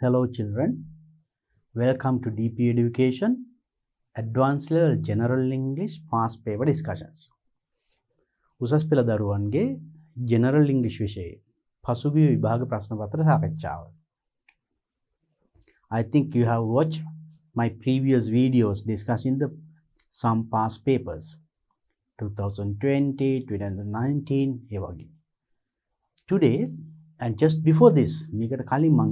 Hello children, welcome to DP Education, Advanced Level General English Past Paper Discussions. උසස් පෙළ දරුවන්ගේ General English විෂයේ පසුගිය විභාග ප්‍රශ්න පත්‍ර සාකච්ඡාව. I think you have watched my previous videos discussing some past papers 2020, 2019 ඒ වගේ. Today and just before this, මේකට කලින් මම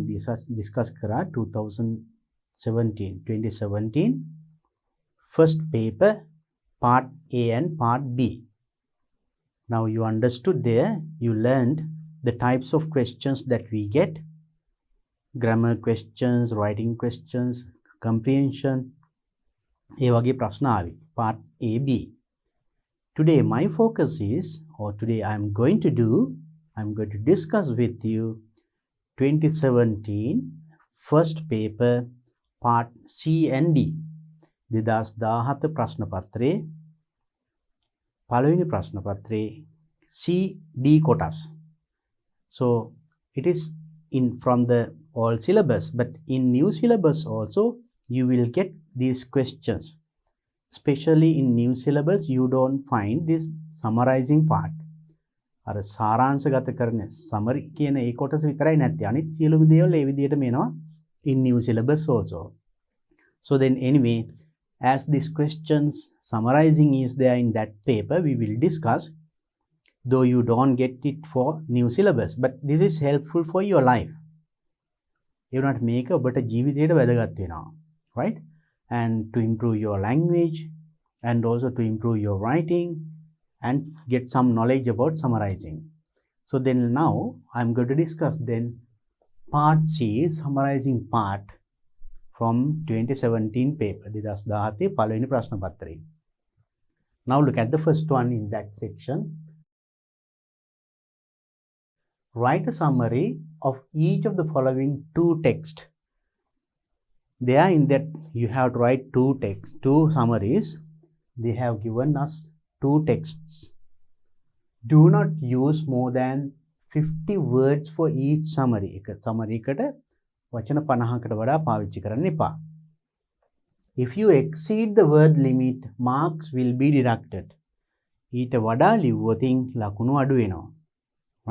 discuss කරා 2017 first paper part A and part B. Now you understood there, you learned the types of questions that we get, grammar questions, writing questions, comprehension, ඒ වගේ ප්‍රශ්න ආවි. Part A, B. Today my focus is, or today I'm going to discuss with you 2017 first paper part C and D. 2017 ප්‍රශ්න පත්‍රයේ පළවෙනි ප්‍රශ්න පත්‍රයේ C D කොටස්. So it is from the old syllabus, but in new syllabus also you will get these questions. Especially in new syllabus you don't find this summarizing part. අර සාරාංශගත කරන summary කියන ඒ කොටස විතරයි නැත්තේ. අනිත් සියලුම දේවල් ඒ විදිහටම එනවා in new syllabus also. So then anyway, as these questions summarizing is there in that paper, we will discuss, though you don't get it for new syllabus, but this is helpful for your life. You not make a better ජීවිතයට වැදගත් වෙනවා, right? And to improve your language and also to improve your writing and get some knowledge about summarizing. So then now I'm going to discuss then part C, summarizing part from 2017 paper. 2017 පළවෙනි ප්‍රශ්න පත්‍රය. Now look at the first one in that section. Write a summary of each of the following two texts. There in that you have to write two summaries. They have given us two texts. Do not use more than 50 words for each summary. එක summary එකට වචන 50කට වඩා පාවිච්චි කරන්න එපා. If you exceed the word limit, marks will be deducted. ඊට වඩා ලිව්වොතින් ලකුණු අඩු වෙනවා.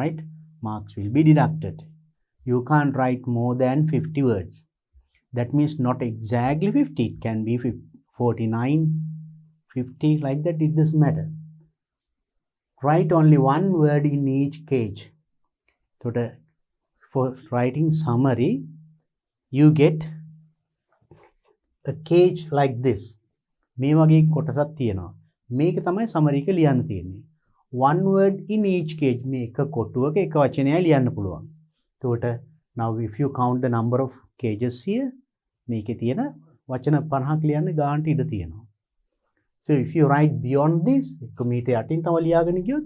Right? Marks will be deducted. You can't write more than 50 words. That means not exactly 50. It can be 49, 50, like that. It doesn't matter. Write only one word in each cage. So for writing summary, you get a cage like this. මේ වගේ කොටසක් තියෙනවා. මේක තමයි summary එක ලියන්න තියෙන්නේ. One word in each cage. මේ එක කොටුවක එක වචනයයි ලියන්න පුළුවන්. එතකොට now if you count the number of cages here, මේකේ තියෙන වචන 50ක් ලියන්න ගානට ඉඩ තියෙනවා. So if you write beyond this, එක මීට යටින් තව ලියාගෙන ගියොත්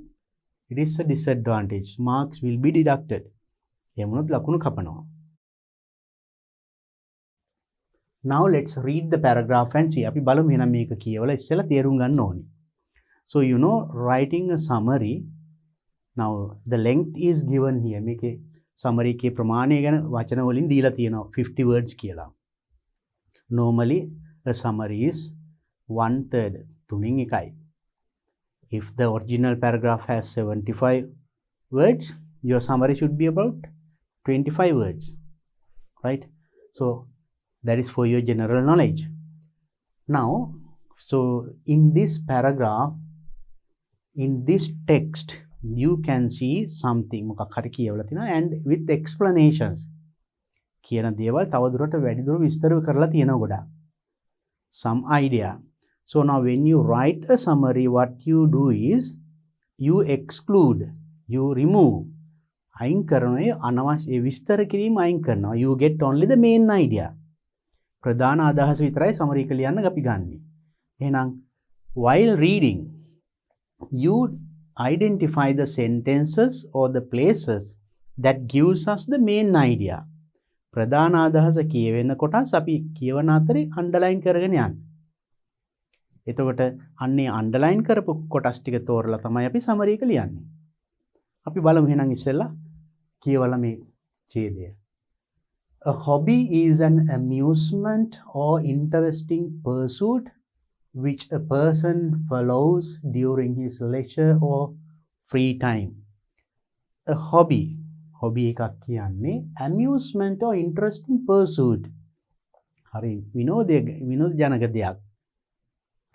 it is a disadvantage. Marks will be deducted. එහෙම වුණොත් ලකුණු කපනවා. Now let's read the paragraph and see. අපි බලමු එහෙනම් මේක කියවලා ඉස්සෙල්ලා තේරුම් ගන්න ඕනේ. So you know, writing a summary, now the length is given here. මේකේ summary එකේ ප්‍රමාණය ගැන වචන වලින් දීලා තියෙනවා 50 words කියලා. Normally a summary is 1/3, 3/1. If the original paragraph has 75 words, your summary should be about 25 words, right? So that is for your general knowledge. Now, so in this paragraph, in this text, you can see something මොකක් හරි කියවලා තිනවා and with explanations. කියන දේවල් තවදුරට වැඩිදුර විස්තර කරලා තියෙනවා ගොඩාක්. Some idea. So now when you write a summary, what you do is you exclude, you remove. අයින් කරනවා අනවශ්‍ය විස්තර කිරීම අයින් කරනවා. You get only the main idea. ප්‍රධාන අදහස විතරයි summary එක ලියන්න අපි ගන්නෙ. එහෙනම් while reading, you identify the sentences or the places that gives us the main idea. ප්‍රධාන අදහස කියවෙන කොටස් අපි කියවන අතරේ underline කරගෙන යන්න. එතකොට අන්නේ underline කරපු කොටස් ටික තෝරලා තමයි අපි summary එක ලියන්නේ. අපි බලමු එහෙනම් ඉස්සෙල්ලා කියවලා මේ ඡේදය. A hobby is an amusement or interesting pursuit which a person follows during his leisure or free time. A hobby එකක් කියන්නේ amusement or interesting pursuit. හරි විනෝද ජනක දෙයක්.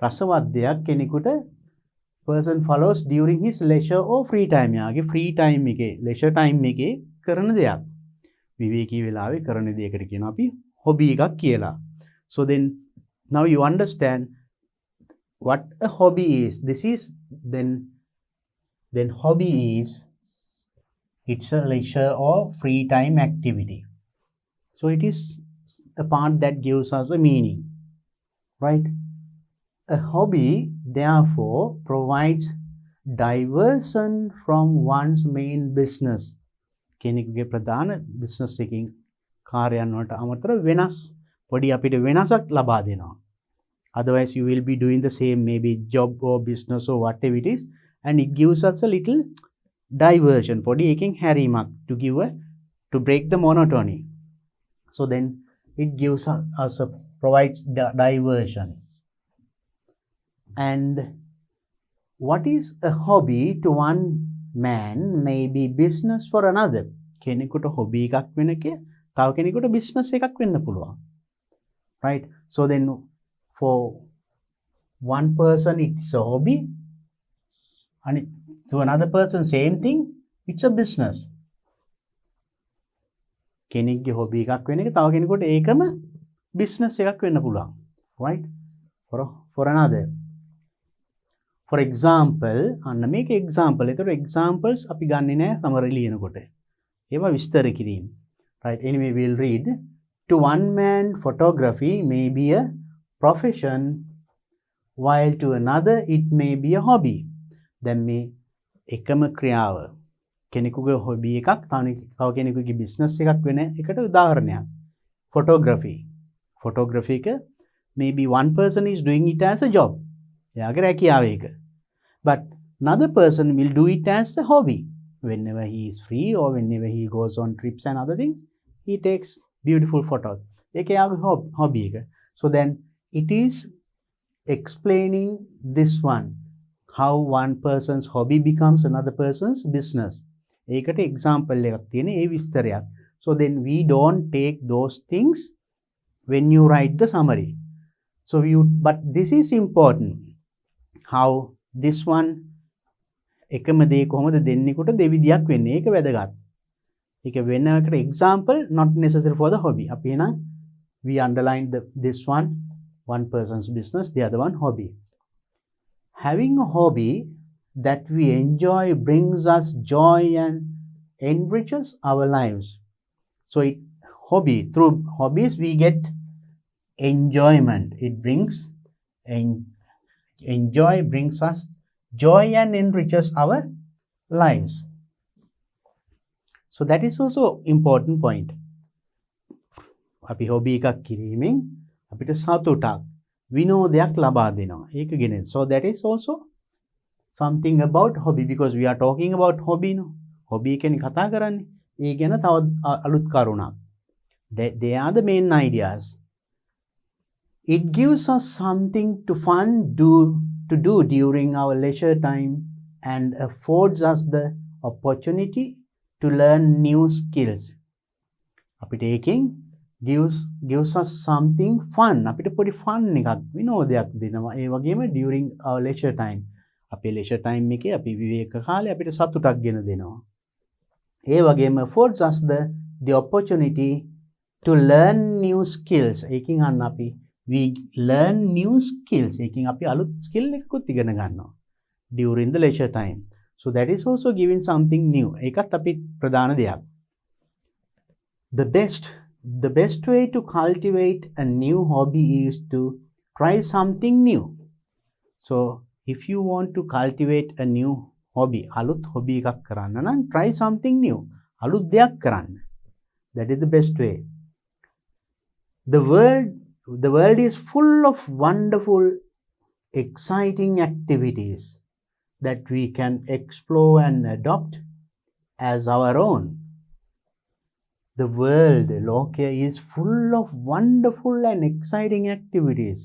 රසවත් දෙයක් කෙනෙකුට person follows during his leisure or free time. යාගේ free time එකේ leisure time එකේ කරන දෙයක්. විවේකී වෙලාවේ කරන දෙයකට කියනවා අපි hobby එකක් කියලා. So then now you understand what a hobby is. This is then hobby is it's a leisure or free time activity. So it is a part that gives us a meaning, right? A hobby therefore provides diversion from one's main business. කෙනෙකුගේ ප්‍රධාන business එකකින් කාර්යයන් වලට අමතර වෙනස් පොඩි අපිට වෙනසක් ලබා දෙනවා. Otherwise you will be doing the same maybe job or business or whatever it is, and it gives us a little diversion පොඩි එකකින් හැරීමක් to break the monotony. So then it gives us provides diversion. And what is a hobby to one man may be business for another. කෙනෙකුට hobby එකක් වෙන එක තව කෙනෙකුට business එකක් වෙන්න පුළුවන්. Right? So then for one person it's a hobby, and to another person same thing, it's a business. කෙනෙක්ගේ hobby එකක් වෙන එක තව කෙනෙකුට ඒකම business එකක් වෙන්න පුළුවන්. Right? For another. For example, අන්න මේක example. ඒතර examples අපි ගන්නෙ නෑ summary ලියනකොට. ඒවා විස්තර කිරීම. Right? Anyway, we'll read. To one man, photography may be a profession, while to another it may be a hobby. දැන් මේ එකම ක්‍රියාව කෙනෙකුගේ hobby එකක් තව කෙනෙකුගේ business එකක් වෙන එකට උදාහරණයක්. Photography එක maybe one person is doing it as a job. එයාගේ රැකියාව ඒක. But another person will do it as a hobby. Whenever he is free or whenever he goes on trips and other things, he takes beautiful photos. ඒක එයාගේ hobby එක. So then it is explaining this one, how one person's hobby becomes another person's business. ඒකට example එකක් තියෙන ඒ විස්තරයක්. So then we don't take those things when you write the summary. So but this is important. How this one එකම දේ කොහොමද දෙන්නෙකුට දෙවිදියක් වෙන්නේ ඒක වැදගත්. ඒක වෙන එකට example not necessary for the hobby. අපි එහෙනම් we underline this one person's business, the other one hobby. Having a hobby that we enjoy brings us joy and enriches our lives. So through hobbies we get enjoyment. It brings us joy and enriches our lives. So that is also important point. අපි hobby එකක් කිරීමෙන් අපිට සතුටක් විනෝදයක් ලබා දෙනවා. ඒක ගෙන. So that is also something about hobby, because we are talking about hobby no. Hobby එකෙන් කතා කරන්නේ. ඒ ගැන තව අලුත් කරුණක්. They are the main ideas. It gives us something to do during our leisure time and affords us the opportunity to learn new skills. අපිට ඒකෙන් gives us something fun. අපිට පොඩි fun එකක් විනෝදයක් දෙනවා. ඒ වගේම during our leisure time. අපේ leisure time එකේ අපි විවේක කාලේ අපිට සතුටක් ගෙන දෙනවා. ඒ වගේම affords us the opportunity to learn new skills. ඒකින් අන්න අපි we learn new skills. ඒකින් අපි අලුත් skill එකකුත් ඉගෙන ගන්නවා during the leisure time. So that is also giving something new. ඒකත් අපි ප්‍රධාන දෙයක්. The best way to cultivate a new hobby is to try something new. So if you want to cultivate a new hobby, අලුත් hobby එකක් කරන්න නම් try something new. අලුත් දෙයක් කරන්න. That is the best way. The world is full of wonderful, exciting activities that we can explore and adopt as our own. the world, Lokaya, is full of wonderful and exciting activities.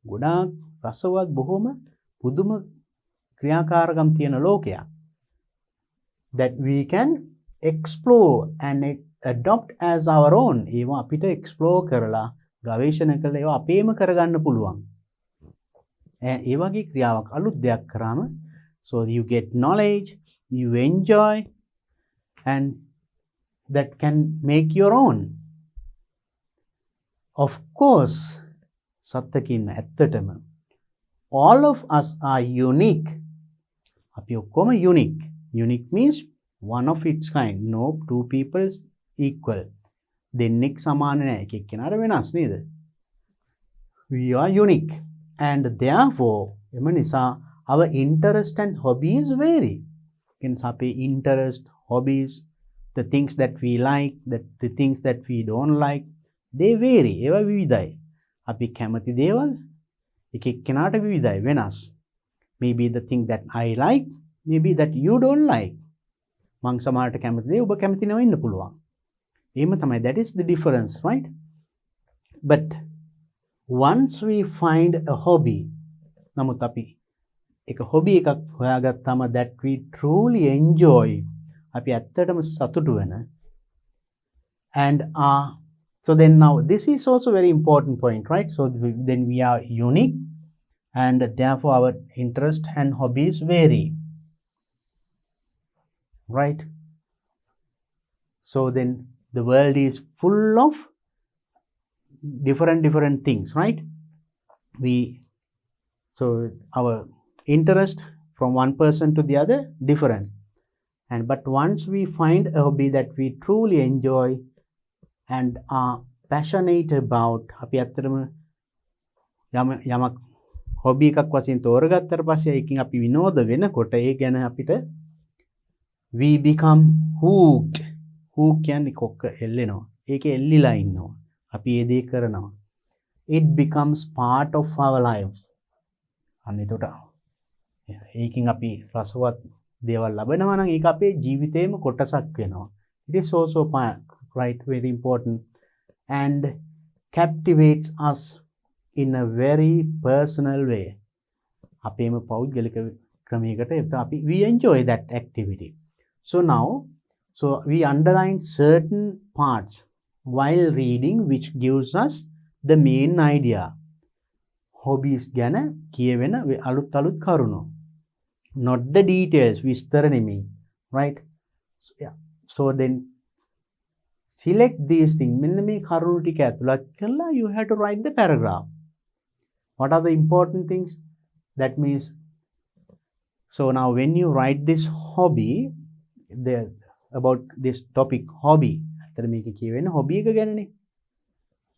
ගොඩාක් රසවත් බොහොම පුදුම ක්‍රියාකාරකම් තියෙන ලෝකයක්. That we can explore and adopt as our own. ඒවා අපිට explore කරලා ගවේෂණ කරලා ඒවා අපේම කරගන්න පුළුවන්. ඒ වගේ ක්‍රියාවක් අලුත් දෙයක් කරාම so you get knowledge, you enjoy, and that can make your own. Of course, සත්තකින් ඇත්තටම all of us are unique. අපි ඔක්කොම unique. Unique means one of its kind. No two people equal. දෙන්නෙක් සමාන නෑ. එක එක්කෙනාට වෙනස් නේද? We are unique. And therefore, එම නිසා our interest and hobbies vary. Means අපේ interest, hobbies, the things that we like, the things that we don't like, they vary. ඒවා විවිධයි. අපි කැමති දේවල් එක එක්කෙනාට විවිධයි වෙනස්. Maybe the thing that I like, maybe that you don't like. මං සමහරට කැමති දේ ඔබ කැමති නැව ඉන්න පුළුවන්. එහෙම තමයි. That is the difference, right? But once we find a hobby, නමුත් අපි එක hobby එකක් හොයාගත්තාම that we truly enjoy, අපි ඇත්තටම සතුටු වෙන, and so then now this is also very important point, right? So then we are unique, and therefore our interest and hobbies vary, right? So then the world is full of different things, right? So our interest from one person to the other different, but once we find a hobby that we truly enjoy and are passionate about, අපි ඇත්තටම යමක් hobby එකක් වශයෙන් තෝරගත්තට පස්සේ ඒකෙන් අපි විනෝද වෙනකොට ඒ ගැන අපිට we become hooked. hook කියන්නේ කොක්ක එල්ලෙනවා. ඒකේ එල්ලිලා ඉන්නවා. අපි ඒ දේ කරනවා. It becomes part of our lives. අන්න එතකොට ඒකෙන් අපි රසවත් දේවල් ලබනවා නම් ඒක අපේ ජීවිතේම කොටසක් වෙනවා. It is also right, very important, and captivates us in a very personal way. අපේම පෞද්ගලික ක්‍රමයකට we enjoy that activity. So now, so we underline certain parts while reading which gives us the main idea. Hobbies ගැන කියවෙන අලුත් කරුණු. Not the details, විස්තර නෙමෙයි, right? So, yeah. So then select these things. මෙන්න මේ කරුණු ටික ඇතුළත් කරලා you have to write the paragraph. What are the important things? That means, so now when you write this hobby, about this topic hobby, අතර මේක කියවෙන්නේ hobby එක ගැනනේ.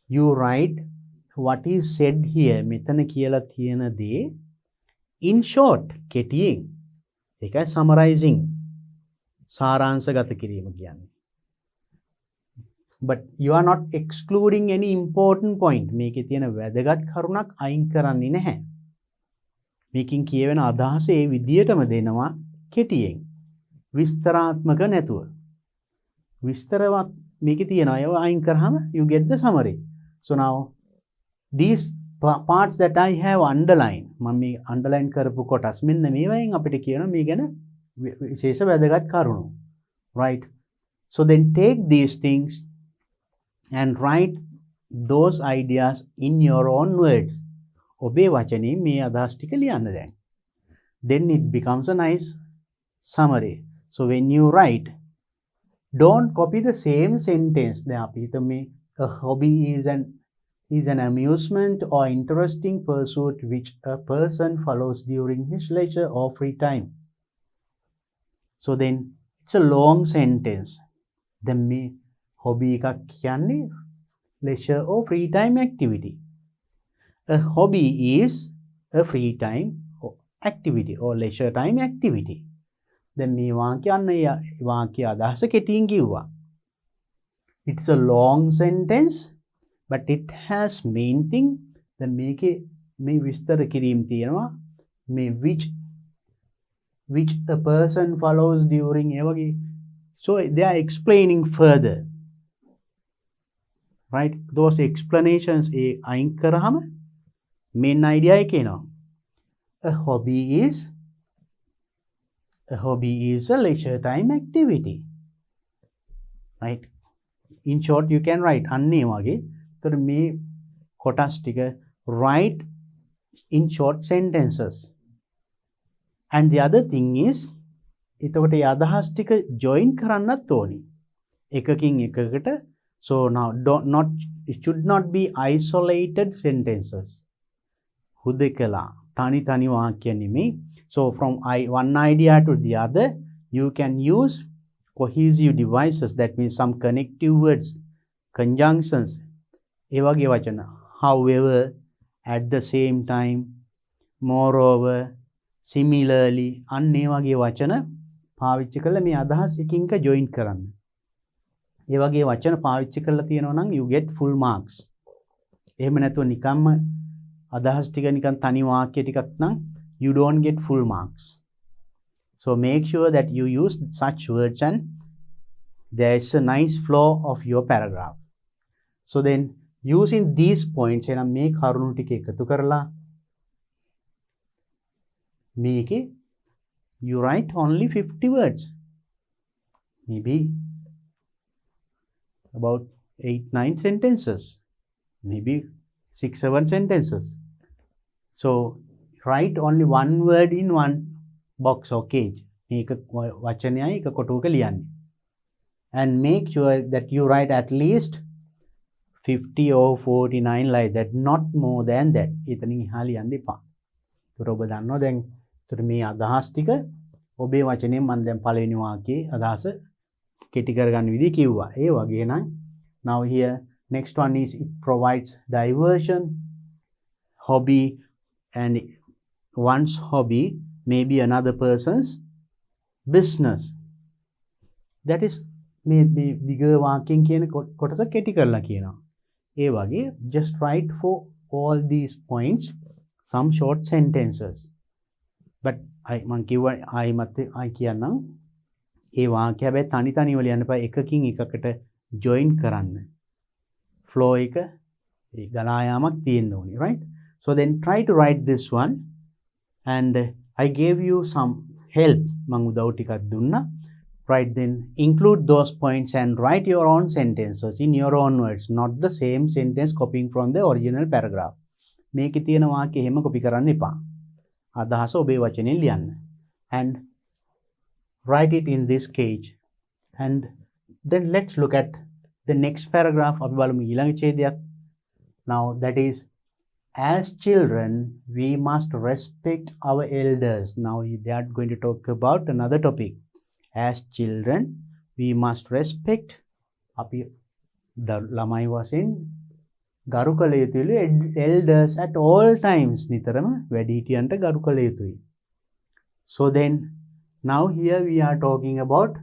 You write what is said here. මෙතන කියලා තියෙන දේ in short, කෙටියෙන්. ඒකයි summarizing. සාරාංශගත කිරීම කියන්නේ. But you are not excluding any important point. මේකේ තියෙන වැදගත් කරුණක් අයින් කරන්නේ නැහැ. මේකෙන් කියවෙන අදහස ඒ විදියටම දෙනවා කෙටියෙන්. විස්තරාත්මක නැතුව. විස්තරවත් මේකේ තියෙනවා. ඒව අයින් කරාම you get the summary. So now these parts that I have underlined, මම මේ underline කරපු කොටස් මෙන්න මේවායින් අපිට කියනවා මේ ගැන විශේෂ වැදගත් කරුණු. Right? So then take these things and write those ideas in your own words. ඔබේ වචනේ මේ අදහස් ටික ලියන්න දැන්. Then it becomes a nice summary. So when you write, don't copy the same sentence. දැන් අපි හිතමු a hobby is an amusement or interesting pursuit which a person follows during his leisure or free time. So then it's a long sentence. Then මේ hobby එකක් කියන්නේ leisure or free time activity. A hobby is a free time activity or leisure time activity. Then මේ වාක්‍ය අදහස කෙටියෙන් කිව්වා. It's a long sentence, but it has main thing. Then මේකේ මේ විස්තර කිරීම තියෙනවා. මේ which a person follows during ඒ වගේ. So they are explaining further. right? Those explanations අයින් කරාම main idea එක එනවා. A hobby is a leisure time activity, right? In short you can write අන්නේ වගේ. එතකොට මේ කොටස් ටික write in short sentences. And the other thing is එතකොට ඒ අදහස් ටික join කරන්නත් ඕනි එකකින් එකකට. So now it should not be isolated sentences. හුදෙකලා තනි වාක්‍ය නෙමෙයි. So from one idea to the other you can use cohesive devices, that means some connective words, conjunctions, ඒ වගේ වචන. However, at the same time, moreover, similarly, අන්න ඒ වගේ වචන පාවිච්චි කරලා මේ අදහස් එකින් එක join කරන්න. ඒ වගේ වචන පාවිච්චි කරලා තියෙනවා නම් you get full marks. එහෙම නැතුව නිකම්ම අදහස් ටික නිකන් තනි වාක්‍ය ටිකක් නම් you don't get full marks. So make sure that you use such words and there is a nice flow of your paragraph. So then using these points එනම් මේ කරුණු ටික එකතු කරලා මේකේ you write only 50 words, maybe about 8-9 sentences, maybe 6-7 sentences. So write only one word in one box or cage. මේක වචනයයි එක කොටුවක ලියන්න. And make sure that you write at least 50 or 49 like that, not more than that. එතනින් එහා ලියන්න එපා. ඒතර ඔබ දන්නවා දැන් ඒතර මේ අදහස් ටික ඔබේ වචනයෙන් මම දැන් පළවෙනි වාක්‍යයේ අදහස කෙටි කරගන්න විදිහ කිව්වා. ඒ වගේ නම් now here next one is it provides diversion, hobby, and one's hobby may be another person's business. That is මේ දිග වාක්‍යයෙන් කියන කොටස කෙටි කරලා කියනවා. ඒ වගේ just write for all these points some short sentences. But මම කිව්වා I කියන්නම් ඒ වාක්‍ය හැබැයි තනිව ලියන්න එපා, එකකින් එකකට join කරන්න. flow එක ඒ ගලා යාමක් තියෙන්න ඕනේ, right? So then try to write this one, and I gave you some help. මම උදව් ටිකක් දුන්නා. Right, then include those points and write your own sentences in your own words, not the same sentence copying from the original paragraph. මේකේ තියෙන වාක්‍ය එහෙම copy කරන්න එපා. අදහස ඔබේ වචනෙන් ලියන්න. And write it in this cage. And then let's look at the next paragraph. අපි බලමු ඊළඟ ඡේදයක්. Now that is, as children we must respect our elders. Now they are going to talk about another topic. As children we must respect අපි ළමයි වශයෙන් ගරු කළ යුතුයි elders at all times. නිතරම වැඩිහිටියන්ට ගරු කළ යුතුයි. So then now here we are talking about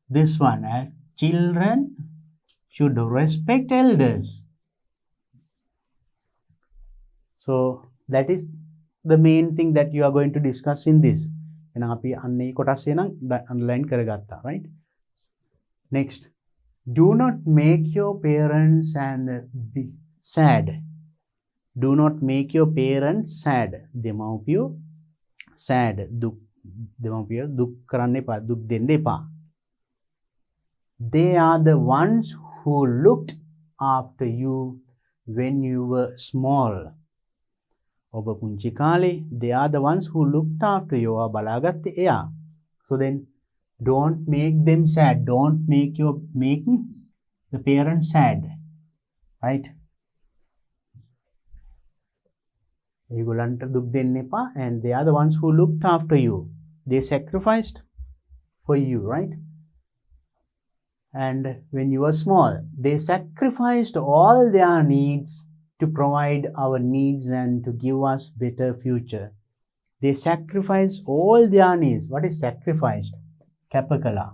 this one, as children should respect elders. So that is the main thing that you are going to discuss in this. එහෙනම් අපි අන්නේ කොටස් එනම් underline කරගත්තා, right? Next, do not make your parents and be sad. Do not make your parents sad. දෙමව්පියෝ sad, දෙමව්පියෝ දුක් කරන්න එපා, දුක් දෙන්න එපා. They are the ones who looked after you when you were small. ඔබ පුංචි කාලේ they are the ones who looked after you. බලාගත්තේ එයා. So then don't make them sad. Don't make the parents sad, right? ඒගොල්ලන්ට දුක් දෙන්න එපා. And they are the ones who looked after you. They sacrificed for you, right? And when you were small, they sacrificed all their needs to provide our needs and to give us better future. They sacrifice all their needs. What is sacrificed? කැප කළා.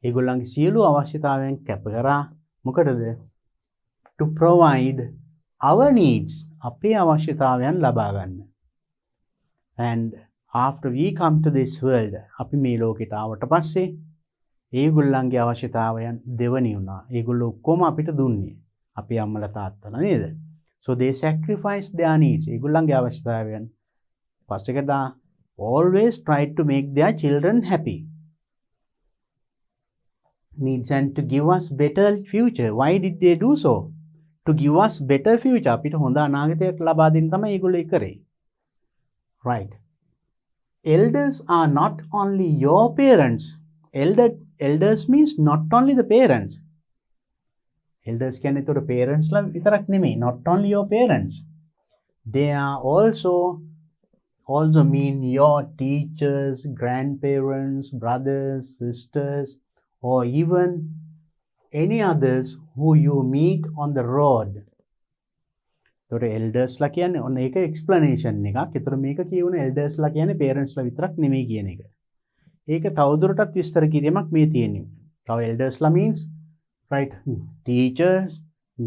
ඒගොල්ලන්ගේ සියලු අවශ්‍යතාවයන් කැප කරා. මොකටද? To provide our needs. අපේ අවශ්‍යතාවයන් ලබා ගන්න. And after we come to this world, අපි මේ ලෝකෙට ආවට පස්සේ ඒගොල්ලන්ගේ අවශ්‍යතාවයන් දෙවනි වුණා. ඒගොල්ලෝ ඔක්කොම අපිට දුන්නේ. අපේ අම්මලා තාත්තලා නේද? So they sacrifice their needs. ඒගොල්ලන්ගේ අවශ්‍යතාවයන් පස්සෙකට always try to make their children happy. Needs and to give us better future. Why did they do so? To give us better future. අපිට හොඳ අනාගතයක් ලබා දෙන්න තමයි ඒගොල්ලෝ ඒ කරේ. Right. Elders are not only your parents. Elders means not only the parents. Elders කියන්නේ ඒතර parents ලා විතරක් නෙමෙයි. Not only your parents. They are also mean your teachers, grandparents, brothers, sisters, or even any others who you meet on the road. So elders ලා කියන්නේ ඔන්න ඒක explanation එකක්. ඒතර මේක කියවන elders ලා කියන්නේ parents ලා විතරක් නෙමෙයි කියන එක. ඒක තවදුරටත් විස්තර කිරීමක් මේ තියෙන්නේ. තව elders ලා means right teachers,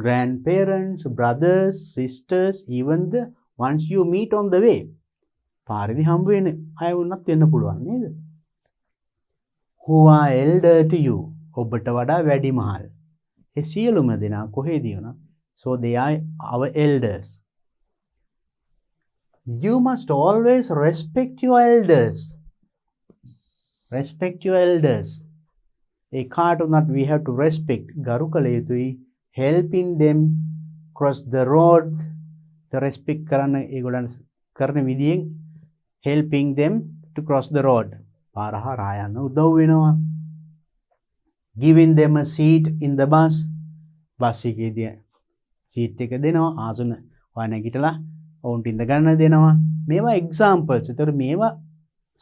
grandparents, brothers, sisters, even the ones you meet on the way. පාරේදී හම්බ වෙන අය වුණත් වෙන්න පුළුවන් නේද? Who are elder to you. ඔබට වඩා වැඩිමහල්. ඒ සියලුම දෙනා කොහෙදී වුණා? So they are our elders. You must always respect your elders. Respect your elders. ඒ කාට උනත් we have to respect. ගරු කළ යුතුයි. Helping them cross the road. The respect කරන ඒගොල්ලන් කරන විදියෙන් helping them to cross the road. පාර හරහා යන්න උදව් වෙනවා. Giving them a seat in the bus. Bus එකේදී සීට් එක දෙනවා. ආසන ඔය නැගිටලා ඔවුන්ට ඉඳ ගන්න දෙනවා. මේවා examples. ඒතර මේවා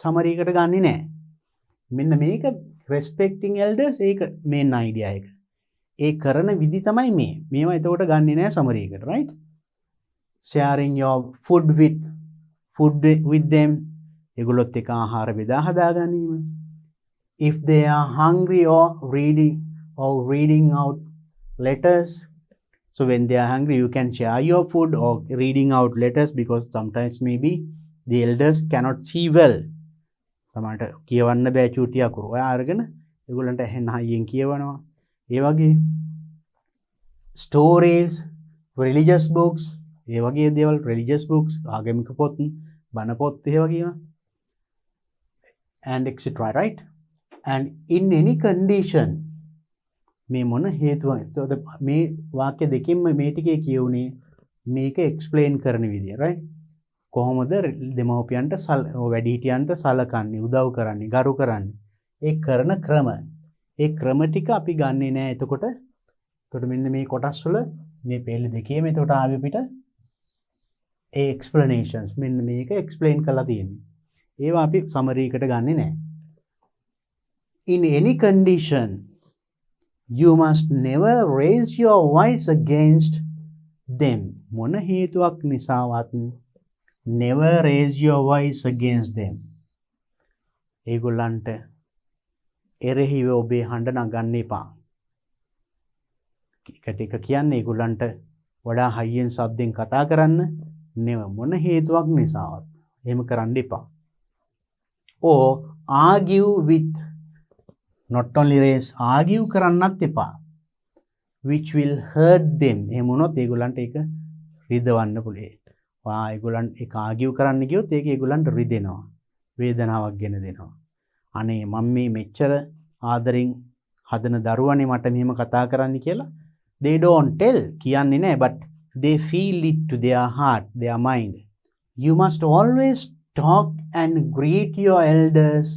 summary එකට ගන්නෙ නෑ. මෙන්න මේක respecting elders ඒක main idea එක. ඒ කරන විදි තමයි මේ. මේවා එතකොට ගන්නෙ නෑ summary එකට, right? Sharing your food with them. ඒගොල්ලොත් එක්ක ආහාර බෙදා හදා ගැනීම. If they are hungry or reading out letters. So when they are hungry, you can share your food or reading out letters because sometimes maybe the elders cannot see well. තමන්ට කියවන්න බෑ චූටි අකුරු. ඔය අරගෙන ඒගොල්ලන්ට ඇහෙන්න හයියෙන් කියවනවා. ඒ වගේ stories, religious books, ඒ වගේ දේවල් religious books, ආගමික පොත්, බණ පොත් ඒ වගේම and etc. right? And in any condition මේ මොන හේතුව එතකොට මේ වාක්‍ය දෙකෙන්ම මේ ටිකේ කියුනේ මේක explain කරන විදිය right කොහොමද දෙමව්පියන්ට වැඩිහිටියන්ට සලකන්නේ උදව් කරන්නේ ගරු කරන්නේ ඒ කරන ක්‍රම ඒ ක්‍රම ටික අපි ගන්නෙ නෑ එතකොට මෙන්න මේ කොටස් වල මේ පෙළ දෙකේම එතකොට ආවේ පිට ඒ explanations මෙන්න මේක explain කරලා තියෙන්නේ ඒවා අපි summary එකට ගන්නෙ නෑ in any condition you must never raise your voice against them. මොන හේතුවක් නිසාවත් never raise your voice against them. ඒගොල්ලන්ට එරෙහිව ඔබේ හඬ නගන්න එපා. එක කියන්නේ ඒගොල්ලන්ට වඩා හයියෙන් ශබ්දෙන් කතා කරන්න මොන හේතුවක් නිසාවත් එහෙම කරන්න එපා. or argue with not only raise argue කරන්නත් එපා which will hurt them එහෙම වුණොත් ඒගොල්ලන්ට ඒක රිදවන්න පුළුවන් ඒගොල්ලන් ඒක argue කරන්න ගියොත් ඒක ඒගොල්ලන්ට රිදෙනවා වේදනාවක් ගෙන දෙනවා අනේ මම මේ මෙච්චර ආදරෙන් හදන දරුවනේ මට මෙහෙම කතා කරන්න කියලා they don't tell කියන්නේ නැහැ but they feel it to their heart their mind you must always talk and greet your elders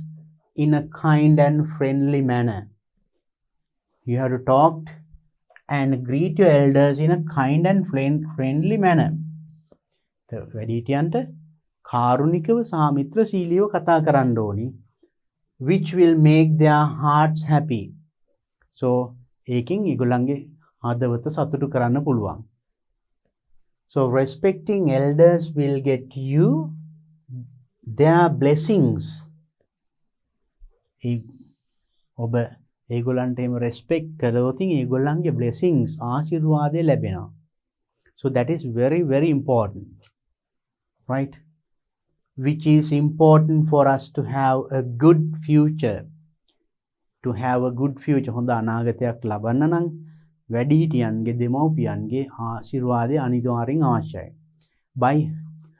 in a kind and friendly manner. You have to talk and greet your elders in a kind and friendly manner. වැඩිහිටියන්ට කාරුණිකව සහ මිත්‍රශීලීව කතා කරන්න ඕනි. Which will make their hearts happy. So ඒකෙන් ඒගොල්ලන්ගේ හදවත සතුටු කරන්න පුළුවන්. So respecting elders will get you their blessings. ඔබ ඒගොල්ලන්ට එහෙම respect කළොත් ඒගොල්ලන්ගේ blessings ආශිර්වාදය ලැබෙනවා. So that is very very important. Right? Which is important for us to have a good future. to have a good future හොඳ අනාගතයක් ලබන්න නම් වැඩිහිටියන්ගේ දෙමව්පියන්ගේ ආශිර්වාදය අනිවාර්යෙන් අවශ්‍යයි. By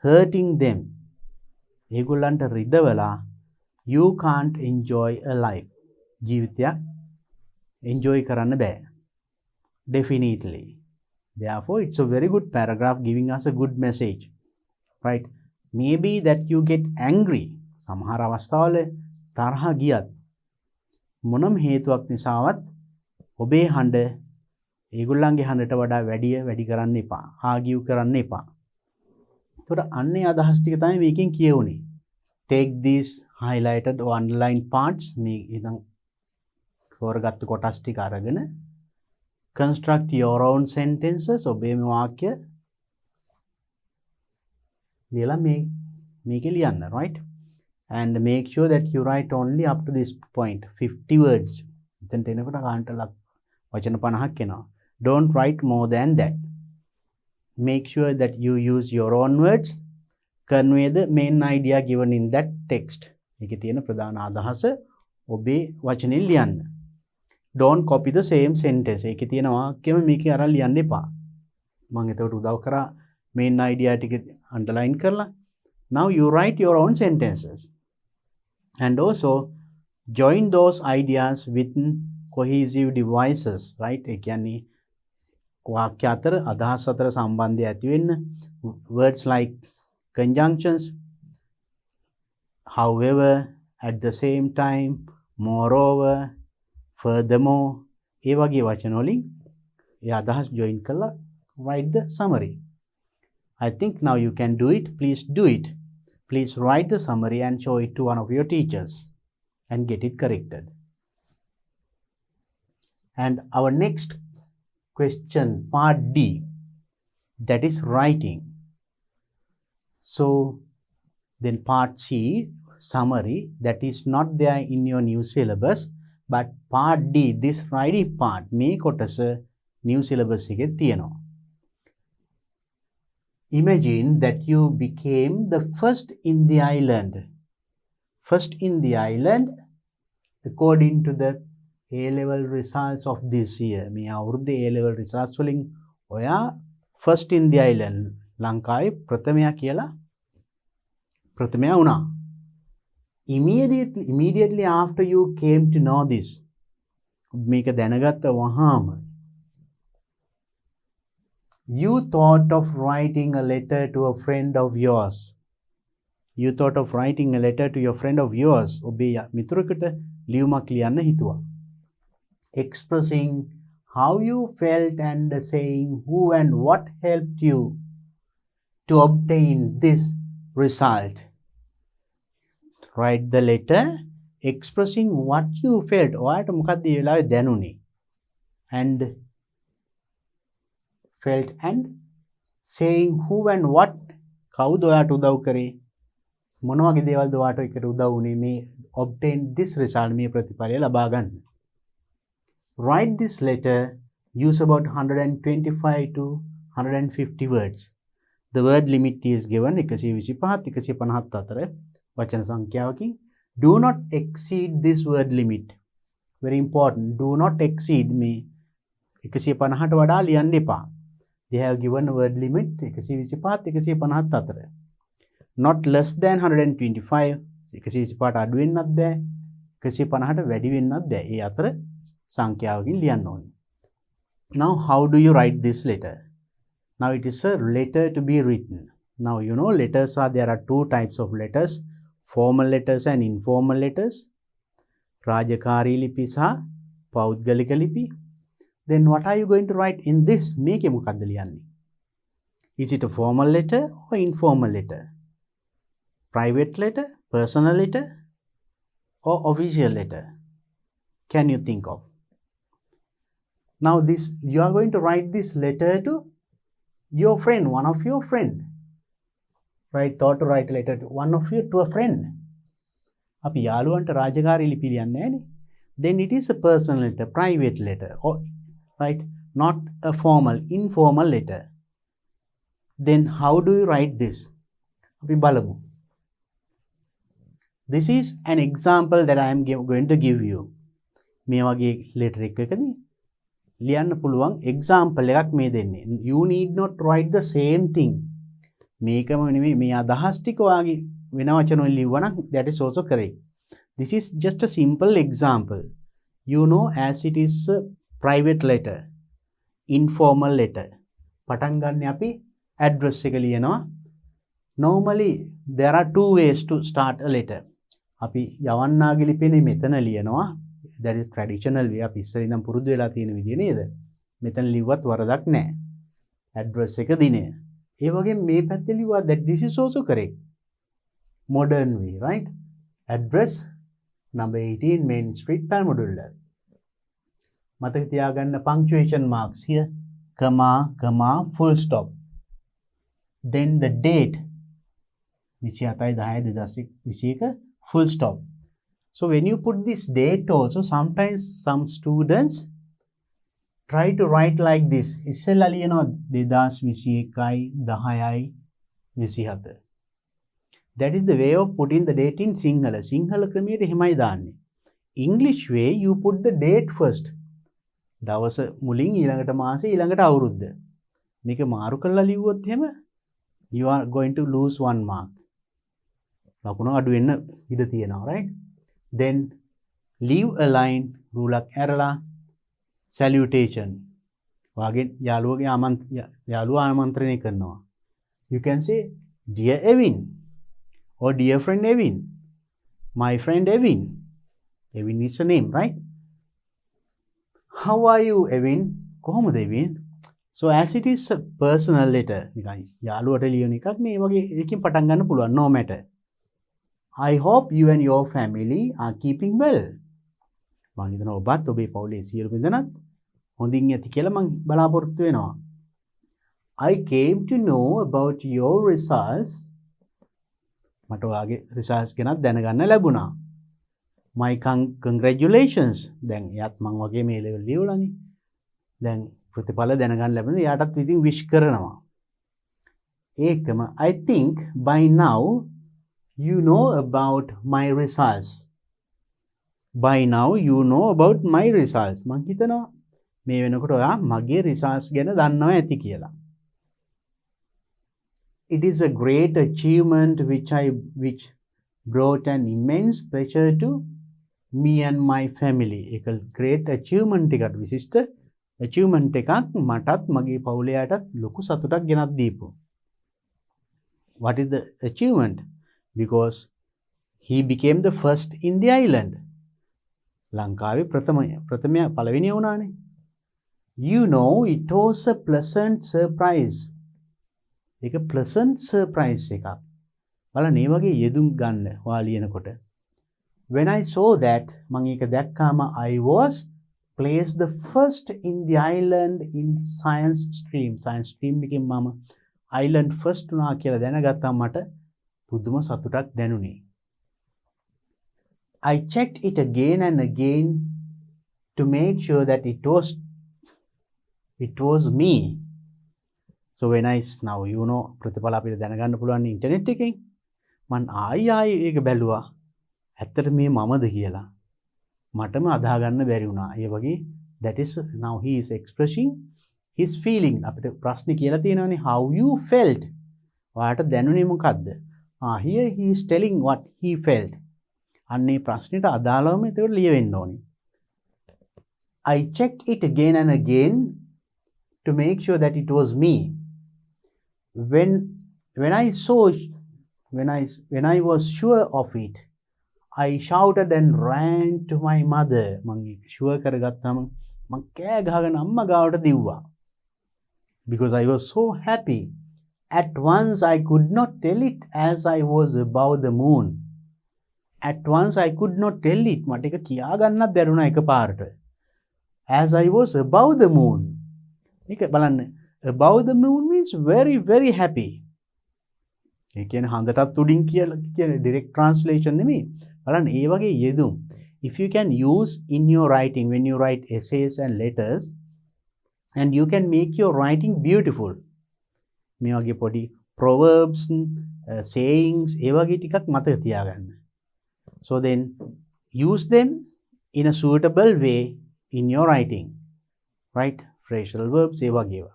hurting them, ඒගොල්ලන්ට රිදවලා you can't enjoy a life. ජීවිතයක් enjoy කරන්න බෑ. Definitely. Therefore, it's a very good paragraph giving us a good message. Right? Maybe that you get angry. සමහර අවස්ථාවල තරහ ගියත් මොනම හේතුවක් නිසාවත් ඔබේ හඬ ඒගොල්ලන්ගේ හඬට වඩා වැඩි කරන්න එපා. ආගියු කරන්න එපා. එතකොට අන්නේ අදහස් ටික තමයි මේකෙන් කියවුනේ. Take these highlighted or underlined parts මේ ඉතින් තෝරගත්තු කොටස් ටික අරගෙන construct your own sentences ඔබේ මේ වාක්‍ය ලියලා මේකේ ලියන්න, right? And make sure that you write only up to this point 50 words. එතනට එනකොට කාන්ට වචන 50ක් එනවා. Don't write more than that. Make sure that you use your own words, convey the main idea given in that text. ඒකේ තියෙන ප්‍රධාන අදහස ඔබේ වචනෙන් ලියන්න. Don't copy the same sentence. ඒකේ තියෙන වාක්‍යෙම මේකේ අරන් ලියන්න එපා. මම එතකොට උදව් කරා main idea ටික underline කරලා. Now you write your own sentences. And also join those ideas with cohesive devices, right? ඒ කියන්නේ වාක්‍ය අතර අදහස් අතර සම්බන්ධය ඇති වෙන්න words like conjunctions, however, at the same time, moreover, furthermore, ඒ වගේ වචන වලින් ඒ අදහස් join කරලා write the summary. I think now you can do it. Please do it. Please write the summary and show it to one of your teachers and get it corrected. And our next question, part D, that is writing. So then part C, summary, that is not there in your new syllabus, but part D, this writing part, මේ කොටස new syllabus එකේ තියෙනවා. Imagine that you became the first in the island. First in the island according to the A-level results of this year. මේ අවුරුද්දේ A-level results වලින් ඔයා first in the island ලංකාවේ ප්‍රථමයා කියලා ප්‍රථමයා වුණා. Immediately after you came to know this, මේක දැනගත්ත වහාම you thought of writing a letter to a friend of yours. You thought of writing a letter to your friend of yours. ඔබේ මිතුරෙකුට ලියුමක් ලියන්න හිතුවා. Expressing how you felt and saying who and what helped you to obtain this result. Write the letter expressing what you felt. ඔයාට මොකක්ද ඒ වෙලාවේ දැනුනේ? And felt and saying who and what, කවුද ඔයාට උදව් කරේ, මොන වගේ දේවල්ද ඔයාට එකට උදව් වුනේ මේ obtain this result, මේ ප්‍රතිඵලය ලබා ගන්න. Write this letter, use about 125 to 150 words. The word limit is given 125 150 අතර වචන සංඛ්‍යාවකින්. Do not exceed this word limit. Very important. Do not exceed මේ 150ට වඩා ලියන්න එපා. They have given a word limit 125 150 අතර. Not less than 125. 125ට අඩු වෙන්නත් බෑ. 150ට වැඩි වෙන්නත් බෑ. ඒ අතර සංඛ්‍යාවකින් ලියන්න ඕනේ. Now how do you write this letter? Now it is a letter to be written. Now you know letters there are two types of letters, formal letters and informal letters. රාජකාරී ලිපි සහ පෞද්ගලික ලිපි. Then what are you going to write in this? මේකේ මොකක්ද ලියන්නේ? Is it a formal letter or informal letter? Private letter, personal letter or official letter? Can you think of? Now this, you are going to write this letter to your friend, one of your friend. Right? Thought to write a letter to one of you to a friend. අපි යාළුවන්ට රාජකාරී ලිපි ලියන්නේ නැහැනේ. Then it is a personal letter, private letter, or right? Not a formal, informal letter. Then how do you write this? අපි බලමු. This is an example that I am going to give you. මේ වගේ letter එකකදී ලියන්න පුළුවන් example එකක් මේ දෙන්නේ. You need not write the same thing. මේකම නෙමෙයි මේ අදහස් ටික වාගේ වෙන වචන වලින් ලිව්වනම් that is also correct. This is just a simple example. You know, as it is a private letter, informal letter. පටන් ගන්න අපි address එක ලියනවා. Normally there are two ways to start a letter. අපි යවන්නාගේ ලිපිනේ මෙතන ලියනවා. That is traditional way. අපි ඉස්සර ඉඳන් පුරුදු වෙලා තියෙන විදිය නේද? මෙතන ලිව්වත් වරදක් නැහැ. address එක දිනය. ඒ වගේ මේ පැත්තේ ලිව්වා that this is also correct. Modern way, right? Address number 18 Main Street, Palmadulla. මතක තියාගන්න punctuation marks here, comma, comma, full stop. Then the date 27/10/2021 full stop. So when you put this date also, sometimes some students try to write like this. ඉස්සෙල්ලා ලියනවා 2021/10/27. That is the way of putting the date in Sinhala. Sinhala ක්‍රමයට එහෙමයි දාන්නේ. English way you put the date first. දවස මුලින් ඊළඟට මාසෙ ඊළඟට අවුරුද්ද. මේක මාරු කරලා ලිව්වොත් එහෙම you are going to lose 1 mark. ලකුණ අඩු වෙන්න ඉඩ තියෙනවා, right? Then leave a line, රූලක් ඇරලා salutation. වාගේ යාළුවා ආමන්ත්‍රණය කරනවා. You can say dear Evin or dear friend Evin, my friend Evin. Evin is a name, right? How are you, Evin? කොහොමද Evin? So as it is a personal letter, නිකන් යාළුවට ලියන එකක් මේ වගේ එකකින් පටන් ගන්න පුළුවන්, no matter. I hope you and your family are keeping well. මම හිතනවා ඔබත් ඔබේ පවුලේ සියලු දෙනාත් හොඳින් ඇති කියලා මම බලාපොරොත්තු වෙනවා. I came to know about your results. මට ඔයාගේ results ගැන දැනගන්න ලැබුණා. My congratulations. දැන් එයාත් මම වගේ මේ level ලියවලානේ. දැන් ප්‍රතිඵල දැනගන්න ලැබෙනවා. එයාටත් ඉතින් wish කරනවා. ඒකම I think by now you know about my results. By now you know about my results. මං හිතනවා මේ වෙනකොට ඔයා මගේ results ගැන දන්නවා ඇති කියලා. It is a great achievement which brought an immense pleasure to me and my family. ඒක great achievement එකක්, විශිෂ්ට achievement එකක් මටත් මගේ පවුලයටත් ලොකු සතුටක් ගෙනත් දීපු. What is the achievement? Because he became the first in the island. ලංකාවේ ප්‍රථමයා පළවෙනිය වුණානේ. You know, it was a pleasant surprise. ඒක pleasant surprise එකක්. බලන්න මේ වගේ යෙදුම් ගන්න ඔයා ලියනකොට. When I saw that, මම ඒක දැක්කාම I was placed the first in the island in science stream. Science stream එකෙන් මම island first වුණා කියලා දැනගත්තාම මට පුදුම සතුටක් දැනුනේ. I checked it again and again to make sure that it was me. So when I now you know ප්‍රතිඵල අපිට දැනගන්න පුළුවන් ඉන්ටර්නෙට් එකෙන් මම ආයි ඒක බැලුවා. ඇත්තට මේ මමද කියලා. මටම අදා ගන්න බැරි වුණා. ඒ වගේ that is now he is expressing his feeling. අපිට ප්‍රශ්නේ කියලා තියෙනවානේ how you felt. ඔයාට දැනුනේ මොකද්ද? Here he is telling what he felt. අන්නේ ප්‍රශ්නෙට අදාළවම ඒක ලියවෙන්න ඕනේ. I checked it again and again to make sure that it was me. When I was sure of it, I shouted and ran to my mother. මං sure කරගත්තාම මං කෑ ගහගෙන අම්මා ගාවට දිව්වා. Because I was so happy. At once I could not tell it as I was above the moon. At once I could not tell it. මට ඒක කියා ගන්නත් බැරුණා එකපාරට. As I was above the moon. මේක බලන්න. Above the moon means very very happy. ඒ කියන්නේ හඳටත් උඩින් කියලා කියන direct translation නෙමෙයි. බලන්න ඒ වගේ යෙදුම්. If you can use in your writing when you write essays and letters and you can make your writing beautiful. මේ වගේ පොඩි proverbs, sayings ඒ වගේ ටිකක් මතක තියාගන්න. So then use them in a suitable way in your writing, right? Phrasal verbs eva geva.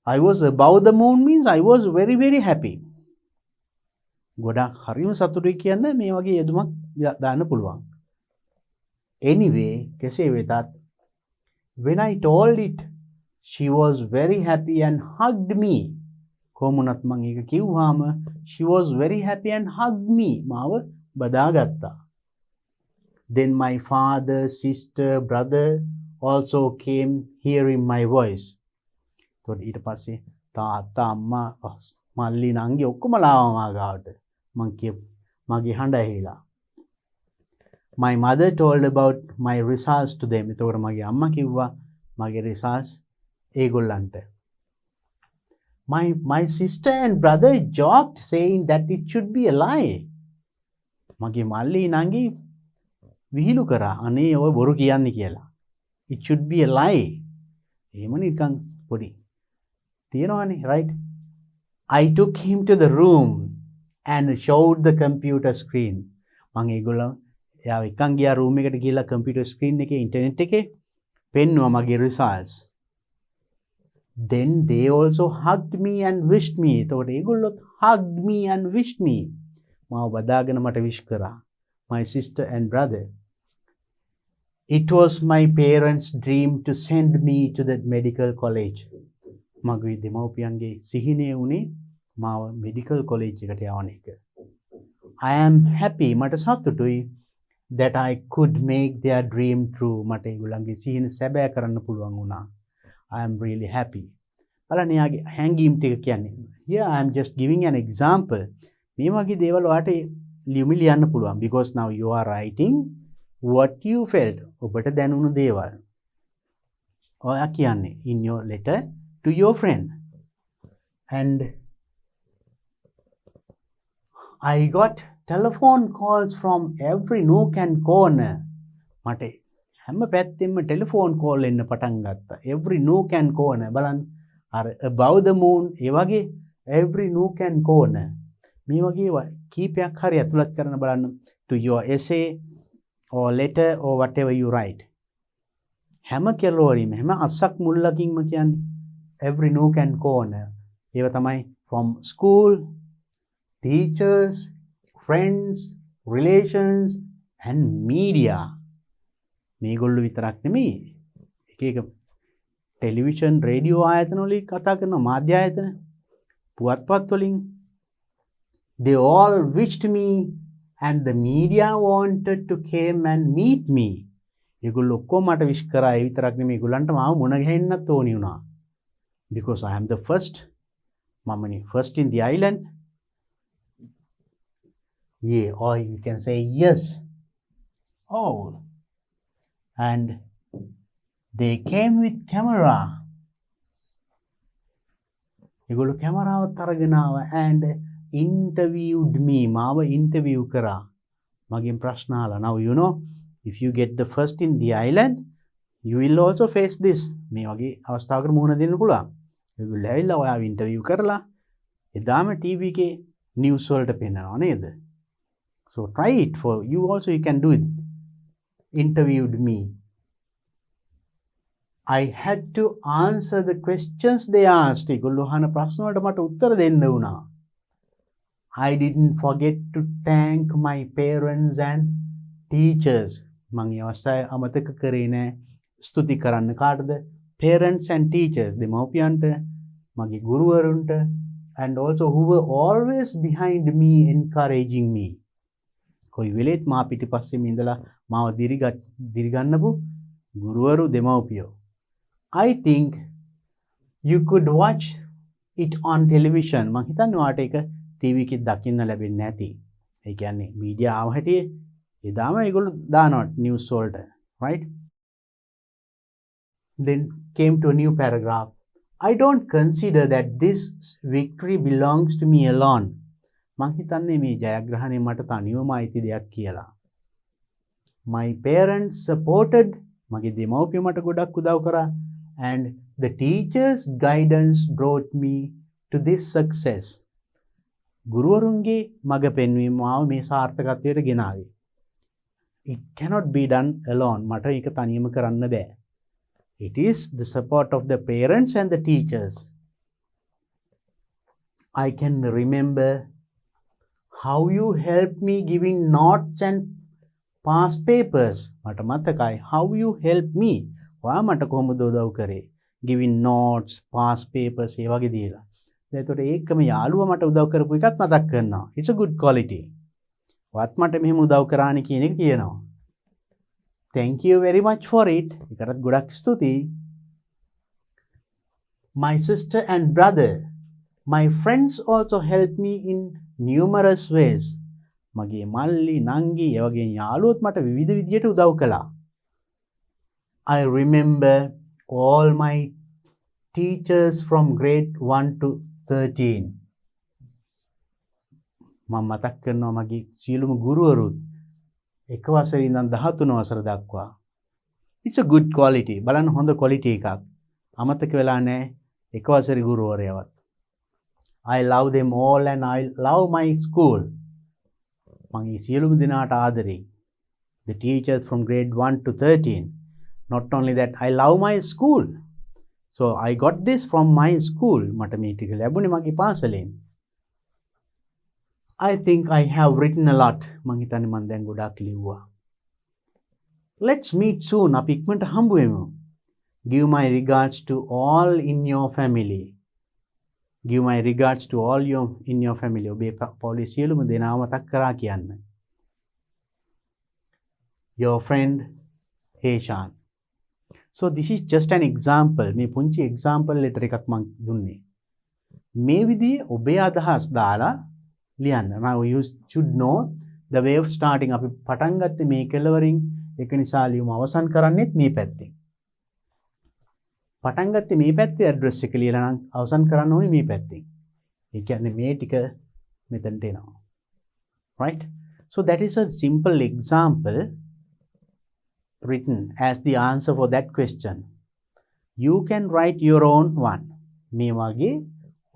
I was above the moon means I was very very happy. ගොඩක් හරිම සතුටුයි කියන්න මේ වගේ යෙදුමක් දාන්න පුළුවන්. Anyway, කෙසේ වෙතත් when I told it, she was very happy and hugged me. කොමුණත් මං ඒක කිව්වාම she was very happy and hugged me. මාව බදාගත්තා. Then my father, sister, brother also came hearing my voice. එතකොට ඊට පස්සේ තාත්තා අම්මා මල්ලි නංගි ඔක්කොම ලාවා මා ගාවට. මං කිය මගේ හඬ ඇහිලා. My mother told about my results to them. එතකොට මගේ අම්මා කිව්වා මගේ results ඒගොල්ලන්ට. My sister and brother joked saying that it should be a lie. මගේ මල්ලි නංගි විහිළු කරා අනේ ඔය බොරු කියන්නේ කියලා. It should be a lie. එහෙම නිකන් පොඩි තියනවනේ, right? I took him to the room and showed the computer screen. මං ඒගොල්ලෝ එයාව එක්කන් ගියා room එකට ගිහලා computer screen එකේ internet එකේ පෙන්නුවා මගේ results. Then they also hugged me and wished me. එතකොට ඒගොල්ලෝ hugged me and wished me. මාව බදාගෙන මට wish කරා. My sister and brother. It was my parents' dream to send me to the medical college. මගේ දෙමව්පියන්ගේ සිහිනය උනේ මාව medical college එකට යවන එක. I am happy, මට සතුටුයි that I could make their dream true. මට ඒගොල්ලන්ගේ සිහින සැබෑ කරන්න පුළුවන් වුණා. I am really happy. බලන්න යාගේ හැංගීම් ටික කියන්නේ. Here I am just giving an example. මේ වගේ දේවල් ඔයාට ලියන්න පුළුවන් because now you are writing what you felt. ඔබට දැනුණු දේවල්. ඔයා කියන්නේ in your letter to your friend. And I got telephone calls from every nook and corner. මට හැම පැත්තෙම ටෙලිෆෝන් කෝල් එන්න පටන් ගත්තා. Every nook and corner. බලන්න අර above the moon ඒ වගේ every nook and corner. මේ වගේ කීපයක් හරි ඇතුළත් කරන්න බලන්න to your essay or letter or whatever you write. හැම කෙළවරෙම හැම අස්සක් මුල්ලකින්ම කියන්නේ every nook and corner. ඒව තමයි from school, teachers, friends, relations and media. මේගොල්ලෝ විතරක් නෙමෙයි. එක එක ටෙලිවිෂන්, රේඩියෝ ආයතන වලින් කතා කරන මාධ්‍ය ආයතන, පුවත්පත් වලින් they all wished me and the media wanted to came and meet me. ඒගොල්ලෝ ඔක්කොම මට විශ් කරා. ඒ විතරක් නෙමෙයි ඒගොල්ලන්ට මාව මුණ ගැහෙන්නත් ඕනි වුණා. Because I am the first. මමනේ first in the island. Yeah, or you can say yes. Oh. And they came with camera. ඒගොල්ලෝ කැමරාවත් අරගෙන ආවා and interviewed me. මාව interview කරා. මගෙන් ප්‍රශ්න අහලා. Now you know if you get the first in the island you will also face this. මේ වගේ අවස්ථාවකට මුහුණ දෙන්න පුළුවන්. ඒගොල්ලෝ ඇවිල්ලා ඔයාව interview කරලා එදාම TV එකේ news වලට පෙන්නනවා නේද? So try it for you also, you can do it. Interviewed me. I had to answer the questions they asked. ඒගොල්ලෝ අහන ප්‍රශ්න වලට මට උත්තර දෙන්න වුණා. I didn't forget to thank my parents and teachers. මම ඒ අවස්ථාවේ අමතක කරේ නෑ ස්තුති කරන්න කාටද? Parents and teachers. දෙමව්පියන්ට, මගේ ගුරුවරුන්ට and also who were always behind me encouraging me. කොයි වෙලෙත් මා පිටිපස්සෙම ඉඳලා මාව දිරිගන්නපු ගුරුවරු, දෙමව්පියෝ. I think you could watch it on television. මං හිතන්නේ ඔයාට ඒක TV එකේ දකින්න ලැබෙන්නේ නැති. ඒ කියන්නේ මීඩියා ආව හැටියේ එදාම ඒගොල්ලෝ දානවා නිවුස් වලට, right? Then came to a new paragraph. I don't consider that this victory belongs to me alone. මං හිතන්නේ මේ ජයග්‍රහණය මට තනියම අයිති දෙයක් කියලා. My parents supported. මගේ දෙමව්පියෝ මට ගොඩක් උදව් කරා. And the teachers' guidance brought me to this success. ගුරුවරුන්ගේ මඟ පෙන්වීම මාව මේ සාර්ථකත්වයට ගෙනාවේ. It cannot be done alone. මට ඒක තනියම කරන්න බෑ. It is the support of the parents and the teachers. I can remember how you helped me giving notes and past papers. මට මතකයි how you helped me. ඔයා මට කොහොමද උදව් කරේ? Giving notes, past papers ඒ වගේ දේලා. එතකොට ඒකම යාළුවා මට උදව් කරපු එකත් මතක් කරනවා. It's a good quality. ඔයාත් මට මෙහෙම උදව් කරානේ කියන එක කියනවා. Thank you very much for it. ඒකටත් ගොඩක් ස්තුතියි. My sister and brother, my friends also helped me in numerous ways. මගේ මල්ලි නංගි ඒ වගේ යාළුවොත් මට විවිධ විදියට උදව් කළා. I remember all my teachers from grade 1 to 13. මම මතක් කරනවා මගේ සියලුම ගුරුවරුත් එක වසරේ ඉඳන් 13 වසර දක්වා. It's a good quality. බලන්න හොඳ quality එකක්. අමතක වෙලා නැහැ එක වසරේ ගුරුවරයවත්. I love them all and I love my school. මම මේ සියලුම දෙනාට ආදරෙයි. The teachers from grade 1 to 13. Not only that, I love my school. So I got this from my school. මට මේ ටික ලැබුණේ මගේ පාසලෙන්. I think I have written a lot. මං හිතන්නේ මං දැන් ගොඩක් ලිව්වා. Let's meet soon. අපි ඉක්මනට හම්බ වෙමු. Give my regards to all in your family. Give my regards to all in your family. ඔබේ පවුලේ සියලුම දෙනාම මතක් කරා කියන්න. Your friend Heshan. So this is just an example. මේ පුංචි example letter එකක් මං දුන්නේ. මේ විදිහේ ඔබේ අදහස් දාලා ලියන්න. Now you should know the way of starting. අපි පටන් ගත්තේ මේ කෙළවරින්. ඒක නිසා ලියුම අවසන් කරන්නේත් මේ පැත්තෙන්. පටන් ගත්තේ මේ පැත්තේ address එක ලියලා නම් අවසන් කරන්න ඕනේ මේ පැත්තෙන්. ඒ කියන්නේ මේ ටික මෙතනට එනවා. Right? So that is a simple example written as the answer for that question. You can write your own one. මේ වගේ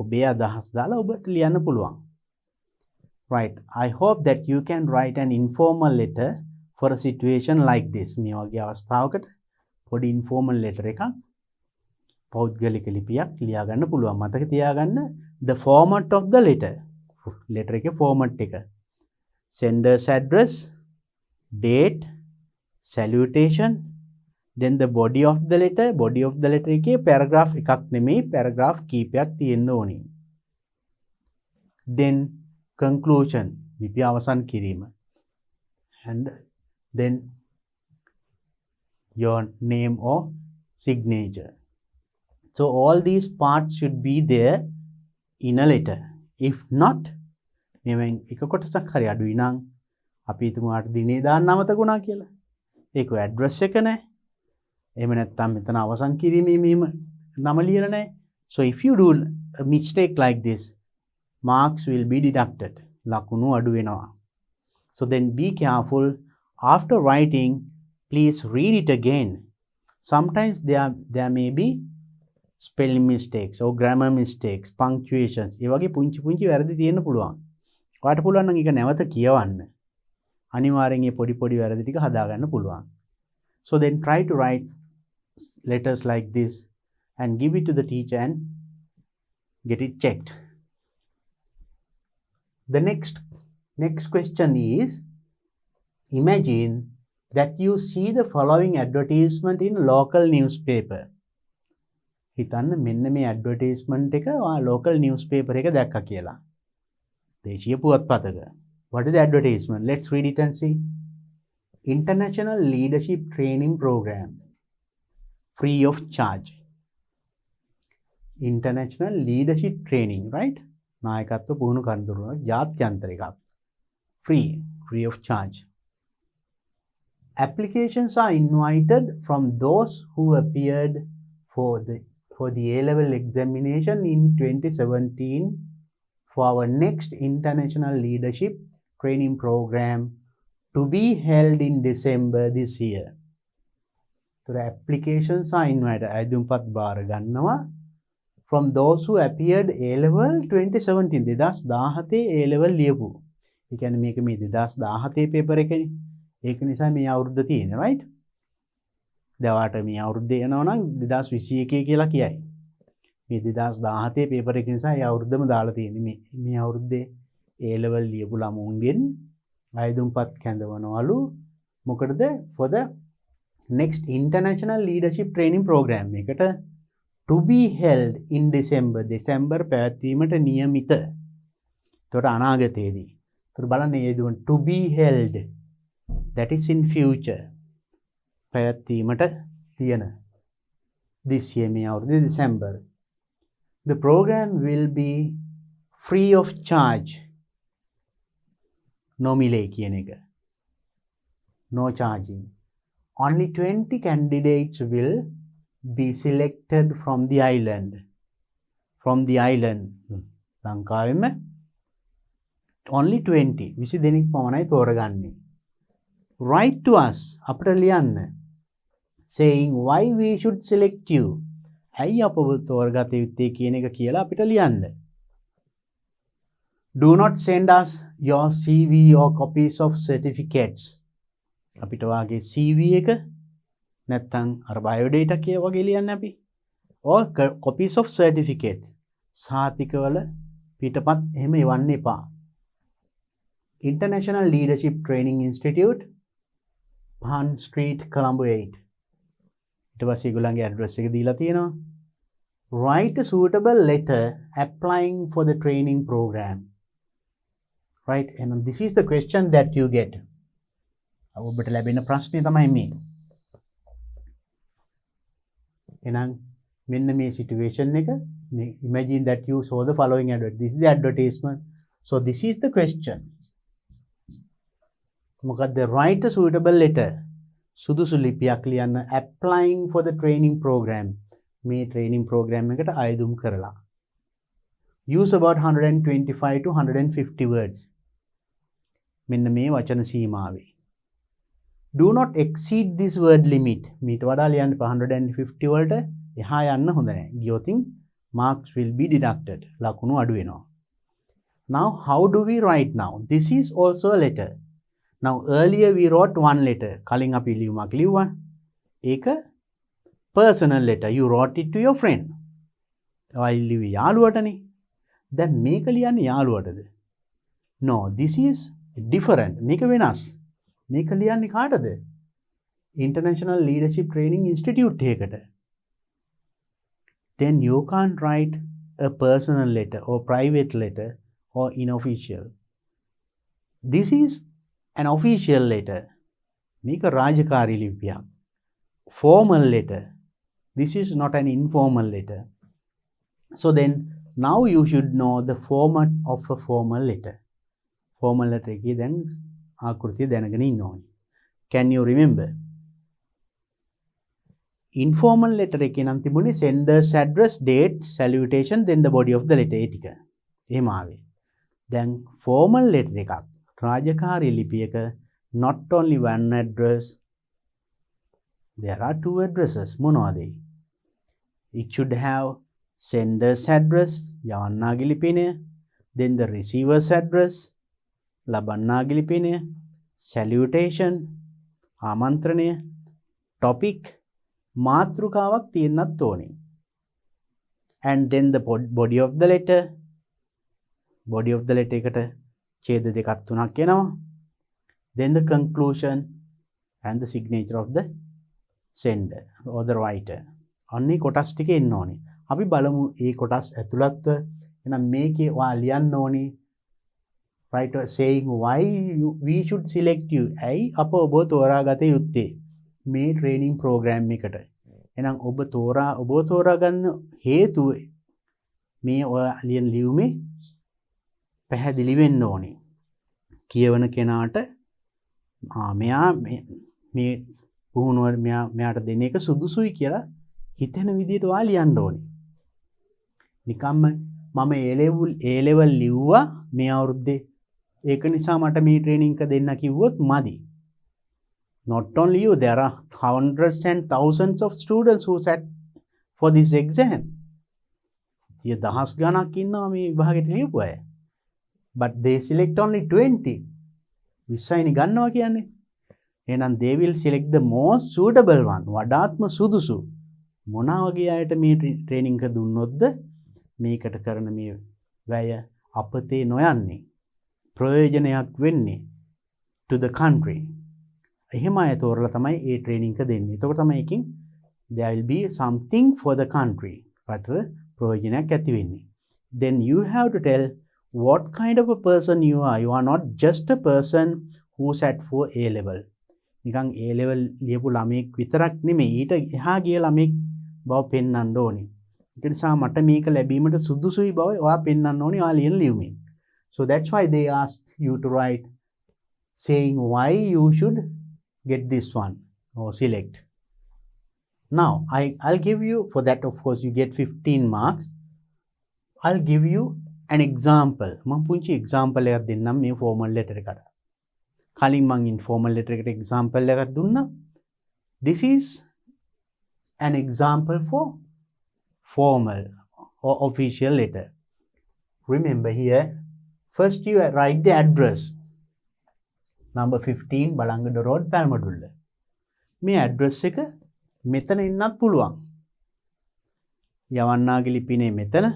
ඔබේ අදහස් දාලා ඔබට ලියන්න පුළුවන්. Right. I hope that you can write an informal letter for a situation like this. මේ වගේ අවස්ථාවකට පොඩි informal letter එකක් පෞද්ගලික ලිපියක් ලියා ගන්න පුළුවන්. මතක තියාගන්න the format of the letter. letter එකේ format එක. Sender's address, date, salutation, then the body of the letter. Body of the letter එකේ paragraph එකක් නෙමෙයි paragraph කීපයක් තියෙන්න ඕනේ. Then conclusion, ලිපිය අවසන් කිරීම. And then your name or signature. So all these parts should be there in a letter. If not, මෙවෙන් එක කොටසක් හරි අඩුයි නම් අපි හිතමු ආට දිනේ දාන්න අමතකුණා කියලා. ඒක ඇඩ්‍රස් එක නැහැ. එහෙම නැත්නම් මෙතන අවසන් කිරීමේ මෙහෙම නම ලියලා නැහැ. So if you do a mistake like this, marks will be deducted. ලකුණු අඩු වෙනවා. So then be careful. After writing, please read it again. Sometimes there may be spelling mistakes or grammar mistakes, punctuations. ඒ වගේ පුංචි වැරදි තියෙන්න පුළුවන්. ඔයාලට පුළුවන් නම් ඒක නැවත කියවන්න. අනිවාර්යෙන් මේ පොඩි වැරදි ටික හදාගන්න පුළුවන්. So then try to write letters like this and give it to the teacher and get it checked. The next question is, imagine that you see the following advertisement in local newspaper. හිතන්න මෙන්න මේ advertisement එක local newspaper එක දැක්කා කියලා. දේශීය පුවත්පතක. What is the advertisement? Let's read it and see. International Leadership Training Program. Free of charge. International Leadership Training, right? නායකත්ව පුහුණු කරන ජාත්‍යන්තර එකක්. Free of charge. Applications are invited from those who appeared for the A-level examination in 2017 for our next International Leadership Training Program to be held in December this year. So the applications are invited. අයදුම්පත් බාර ගන්නවා from those who appeared A-level 2017. 2017 A-level ලියපු. ඒ කියන්නේ මේක මේ 2017 paper එකනේ. ඒක නිසා මේ අවුරුද්ද තියෙන්නේ right දවාට මේ අවුරුද්දේ යනවා නම් 2021 කියලා කියයි මේ 2017 පේපර් එක නිසා ඒ අවුරුද්දම දාලා තියෙන්නේ මේ අවුරුද්දේ A level ලියපු ළමුන්ගෙන් අයදුම්පත් කැඳවනවලු මොකටද for the next international leadership training program එකට to be held in December පැවැත්වීමට නියමිත. එතකොට අනාගතයේදී. එතකොට බලන්න මේ දුන් to be held that is in future පැවැත්වීමට තියෙන this year මේ අවුරුද්දේ December. The program will be free of charge. නොමිලේ කියන එක. No charging. Only 20 candidates will be selected from the island. ලංකාවෙම only 20. 20 දෙනෙක් පමණයි තෝරගන්නේ. Write to us අපට ලියන්න. Saying why we should select you. ඇයි අපව තෝරගත යුත්තේ කියන එක කියලා අපිට ලියන්න. Do not send us your CV or copies of certificates. අපිට වාගේ CV එක නැත්තම් අර biodata කිය වගේ ලියන්න අපි. or copies of certificates. සාතිකවල පිටපත් එහෙම එවන්න එපා. International Leadership Training Institute, Pan Street, Colombo 8. ඊට පස්සේ ඒගොල්ලන්ගේ address එක දීලා තියෙනවා. Write a suitable letter applying for the training program. Right, and this is the question that you get. ඔබට ලැබෙන ප්‍රශ්නේ තමයි මේ. එහෙනම් මෙන්න මේ situation එක imagine that you saw the following advert. This is the advertisement. So this is the question. මොකද්ද? Write a suitable letter. සුදුසු ලිපියක් ලියන්න applying for the training program. මේ training program එකට අයදුම් කරලා. Use about 125 to 150 words. මෙන්න මේ වචන සීමාවේ. Do not exceed this word limit. මීට වඩා ලියන්න 150 වලට එහා යන්න හොඳ නැහැ. ගියොතින් marks will be deducted. ලකුණු අඩු වෙනවා. Now how do we write now? This is also a letter. Now earlier we wrote one letter. කලින් අපි ලියුමක් ලිව්වා. ඒක personal letter. You wrote it to your friend. ඔය ලිව්වේ යාළුවටනේ. දැන් මේක ලියන්නේ යාළුවටද? No, this is different. මේක වෙනස්. මේක ලියන්නේ කාටද? International Leadership Training Institute එකකට. Then you can't write a personal letter or private letter or unofficial. This is an official letter. මේක රාජකාරී ලිපියක්. Formal letter. This is not an informal letter. So then now you should know the format of a formal letter. Formal letter එකේ දැන් ආකෘතිය දැනගෙන ඉන්න ඕනේ. Can you remember? Informal letter එකේ නම් තිබුණේ sender's address, date, salutation, then the body of the letter ඒ ටික. එහෙම ආවේ. දැන් formal letter එකක් රාජකාරී ලිපියක not only one address, there are two addresses. මොනවද? It should have sender's address, යවන්නාගේ ලිපිනය, then the receiver's address, ලබන්නාගේ ලිපිනය, salutation, ආමන්ත්‍රණය, topic, මාතෘකාවක් තියෙන්නත් ඕනේ. And then the body of the letter. Body of the letter එකට ඡේද දෙකක් තුනක් එනවා. Then the conclusion and the signature of the sender or the writer. අන්නේ කොටස් ටික එන්න ඕනේ. අපි බලමු මේ කොටස් ඇතුළත්ව එහෙනම් මේකේ ඔයා ලියන්න ඕනේ writer saying why we should select you. ඇයි අප ඔබ තෝරාගත යුත්තේ මේ training program එකට. එහෙනම් ඔබ තෝරා ගන්න හේතුව මේ ඔයා ලියන ලියුමේ පැහැදිලි වෙන්න ඕනේ. කියවන කෙනාට මෙයා මේ පුහුණුව මෙයාට දෙන එක සුදුසුයි කියලා හිතෙන විදිහට ඔයා ලියන්න ඕනේ. නිකම්ම මම A level ලිව්වා මේ අවුරුද්දේ ඒක නිසා මට මේ ට්‍රේනින් එක දෙන්න කිව්වොත් මදි. Not only you, there are hundreds and thousands of students who sat for this exam. දහස් ගණක් ඉන්නවා මේ විභාගෙට ලියපු අය. But they select only 20. 20යිනේ ගන්නවා කියන්නේ. එහෙනම් they will select the most suitable one. වඩාත්ම සුදුසු මොනවා වගේ අයට මේ ට්‍රේනින් එක දුන්නොත්ද මේකට කරන මේ වැය අපතේ නොයන්නේ ප්‍රයෝජනයක් වෙන්නේ to the country. එහෙම අය තෝරලා තමයි මේ ට්‍රේනින් එක දෙන්නේ. එතකොට තමයි එකකින් there will be something for the country. රටට ප්‍රයෝජනයක් ඇති වෙන්නේ. Then you have to tell what kind of a person you are. You are not just a person who sat for A level. නිකන් A level ලියපු ළමෙක් විතරක් නෙමෙයි ඊට එහා ගිය ළමෙක් බව පෙන්වන්න ඕනේ. ඒ නිසා මට මේක ලැබීමට සුදුසුයි බව ඔයා පෙන්වන්න ඕනේ ඔයා ලියන ලියුමෙන්. So that's why they asked you to write saying why you should get this one or select. Now I'll give you, for that of course you get 15 marks. I'll give you an example. මම පුංචි example එකක් දෙන්නම් මේ formal letter එකට. කලින් මම informal letter එකට example එකක් දුන්නා. This is an example for formal or official letter. Remember here, first you write the address. Number 15 Balangada Road, Palmadulla. මේ address එක මෙතන ඉන්නත් පුළුවන්. යවන්නාගේ ලිපිනේ මෙතන.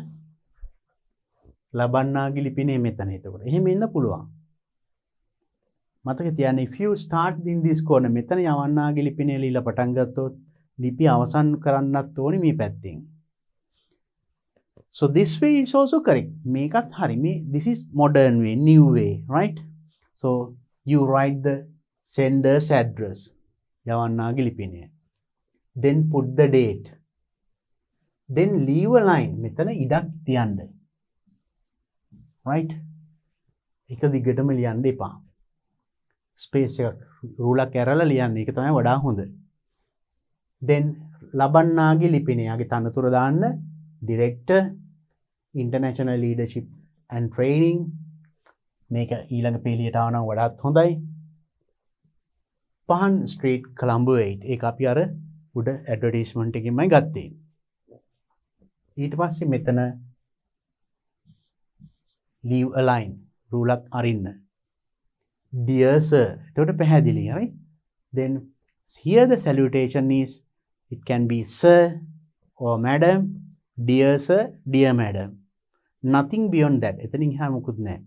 ලබන්නාගේ ලිපිනේ මෙතන. එතකොට එහෙම ඉන්න පුළුවන්. මතක තියාගන්න, if you start in this corner මෙතන යවන්නාගේ ලිපිනේ ලියලා පටන් ගත්තොත් ලිපි අවසන් කරන්නත් ඕනේ මේ පැත්තෙන්. So this way is also correct. මේකත් හරි. This is modern way, new way, right? So you write the sender's address. යවන්නාගේ ලිපිනේ. Then put the date. Then leave a line. මෙතන ඉඩක් තියන්න. Right? එක දිගටම ලියන්න එපා. ස්පේස් එක රූලක් ඇරලා ලියන්න. ඒක තමයි වඩා හොඳ. Then ලබන්නාගේ ලිපිනේ යාගේ තනතුර දාන්න. Director, International Leadership and Training. මේක ඊළඟ පේලියට ආවනම් වඩාත් හොඳයි. පහන් ස්ට්‍රීට් කොළඹ 8. ඒක අපි අර උඩ ඇඩ්වර්ටයිස්මන්ට් එකෙන්මයි ගත්තේ. ඊට පස්සේ මෙතන leave a line. රූලක් අරින්න. Dear sir. එතකොට පැහැදිලි, right? Then here the salutation is, it can be sir or madam. Dear sir, dear madam. Nothing beyond that. එතනින් එහා මුකුත් නැහැ.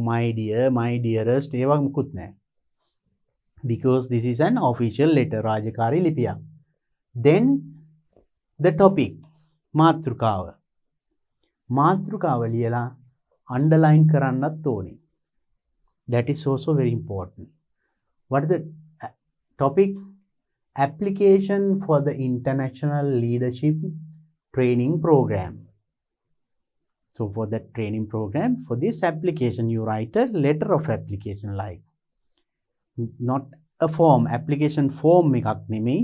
My dear, my dearest, ඒවා මුකුත් නැහැ. Because this is an official letter, රාජකාරී ලිපියක්. Then the topic, මාතෘකාව. මාතෘකාව ලියලා underline කරන්නත් ඕනේ. That is also very important. What is the topic? Application for the International Leadership Training Program. So for that training program, for this application, you write a letter of application, like not a form, application form එකක් නෙමෙයි,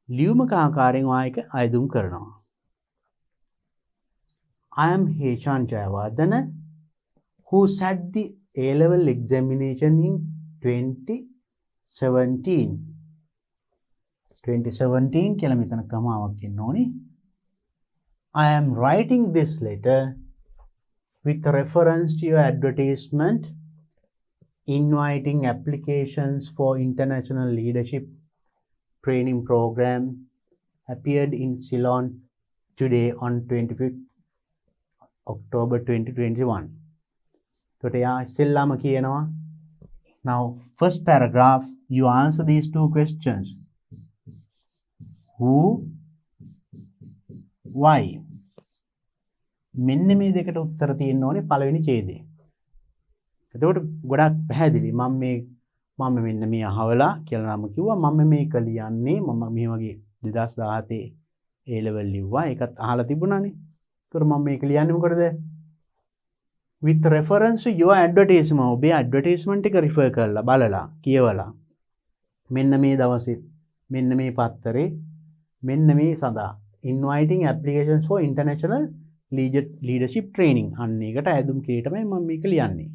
ලියුමක ආකාරයෙන් වායක අයදුම් කරනවා. I am Heshan Jayawardena, who sat the A-level examination in 2017. 2017 කියලා මෙතන කමාවක් එන්න ඕනේ. I am writing this letter with reference to your advertisement inviting applications for International Leadership Training Program appeared in Ceylon today on 25th October 2021. So ඉස්සෙල්ලාම කියනවා. Now first paragraph, you answer these two questions. Who, why? මෙන්න මේ දෙකට උත්තර තියෙන්න ඕනේ පළවෙනි ඡේදයේ. එතකොට ගොඩක් පැහැදිලි. මම මෙන්න මේ අහවලා කියලා නම කිව්වා. මම මේක ලියන්නේ මම මේ වගේ 2017 A level ලිව්වා. ඒකත් අහලා තිබුණානේ. ඒතර මම මේක ලියන්නේ මොකටද? With reference to your advertisement. ඔබේ advertisement එක refer කරලා බලලා කියවලා මෙන්න මේ දවසේ මෙන්න මේ පත්තරේ මෙන්න මේ සඳහා inviting applications for International Leadership Training අන්න ඒකට ඇදුම් කිරීමයි මම මේක ලියන්නේ.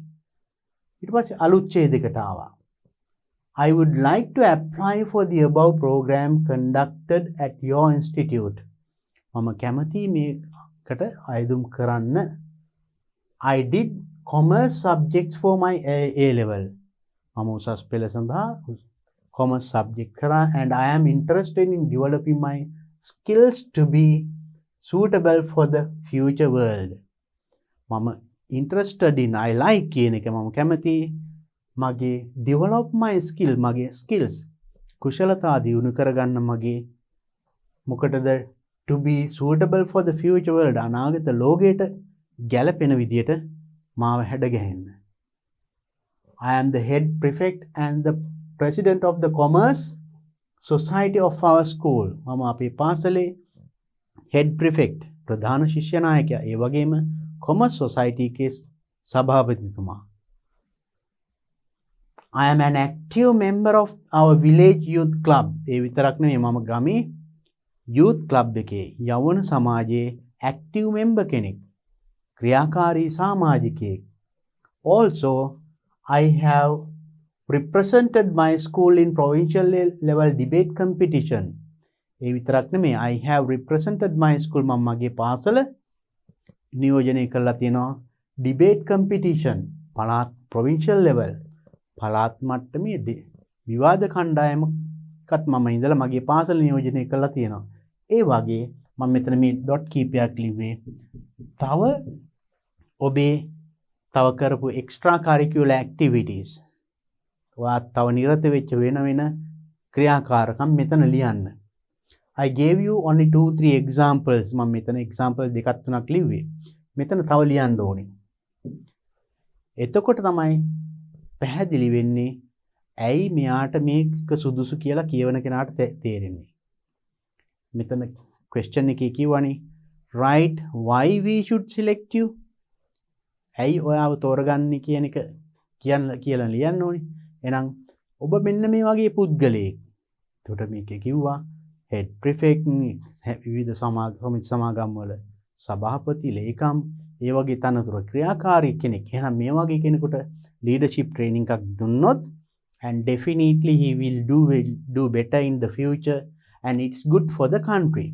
ඊට පස්සේ අලුත් ඡේදයකට ආවා. I would like to apply for the above program conducted at your institute. මම කැමති මේකට අයදුම් කරන්න. I did commerce subjects for my A level. මම උසස් පෙළ සඳහා commerce subject කරා and I am interested in developing my skills to be suitable for the future world. මම interested in I like කියන එක මම කැමති මගේ develop my skill මගේ skills කුශලතා දියුණු කරගන්න මගේ මොකටද to be suitable for the future world අනාගත ලෝකයට ගැලපෙන විදියට මාව හැඩගැහෙන්න. I am the head prefect and the president of the commerce society of our school. මම අපේ පාසලේ head prefect ප්‍රධාන ශිෂ්‍ය නායකයා ඒ වගේම commerce society එකේ සභාපතිතුමා. I am an active member of our village youth club. ඒ විතරක් නෙමෙයි මම ගමේ youth club එකේ යවන සමාජයේ active member කෙනෙක්. ක්‍රියාකාරී සමාජිකයෙක්. Also I have represented my school in provincial level debate competition. ඒ විතරක් නෙමෙයි I have represented my school මම මගේ පාසල නියෝජනය කරලා තියෙනවා debate competition පළාත් provincial level පළාත් මට්ටමේ විවාද කණ්ඩායමකත් මම ඉඳලා මගේ පාසල නියෝජනය කරලා තියෙනවා. ඒ වගේ මම මෙතන මේ ඩොට් කීපයක් ලිව්වේ තව ඔබේ තව කරපු extra curricular activities ඔයා තව නිරත වෙච්ච වෙන වෙන ක්‍රියාකාරකම් මෙතන ලියන්න. I gave you only 2-3 examples. මම මෙතන example දෙකක් තුනක් ලිව්වේ. මෙතන තව ලියන්න ඕනේ. එතකොට තමයි පැහැදිලි වෙන්නේ ඇයි මෙයාට මේක සුදුසු කියලා කියවන කෙනාට තේරෙන්නේ. මෙතන question එකේ කියවනේ write why we should select you. ඇයි ඔයාව තෝරගන්නේ කියන එක කියලා ලියන්න ඕනේ. එහෙනම් ඔබ මෙන්න මේ වගේ පුද්ගලයෙක්. එතකොට මේකේ කිව්වා head prefect විවිධ සමාගම් වල සභාපති ලේකම් ඒ වගේ තනතුරු ක්‍රියාකාරී කෙනෙක්. එහෙනම් මේ වගේ කෙනෙකුට leadership training එකක් දුන්නොත් and definitely he will do better in the future and it's good for the country.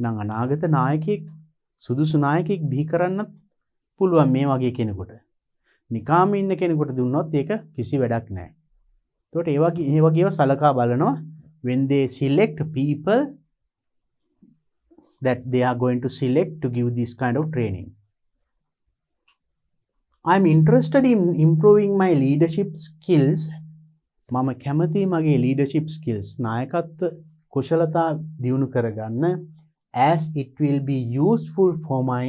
නම් අනාගත නායකයෙක් සුදුසු නායකයෙක් බිහි කරන්න පුළුවන් මේ වගේ කෙනෙකුට. නිකාම ඉන්න කෙනෙකුට දුන්නොත් ඒක කිසි වැඩක් නැහැ. ඒකට ඒ වගේව සලකා බලනවා when they select people that they are going to select to give this kind of training. I'm interested in improving my leadership skills. මම කැමති මගේ leadership skills නායකත්ව කුශලතා දියුණු කරගන්න as it will be useful for my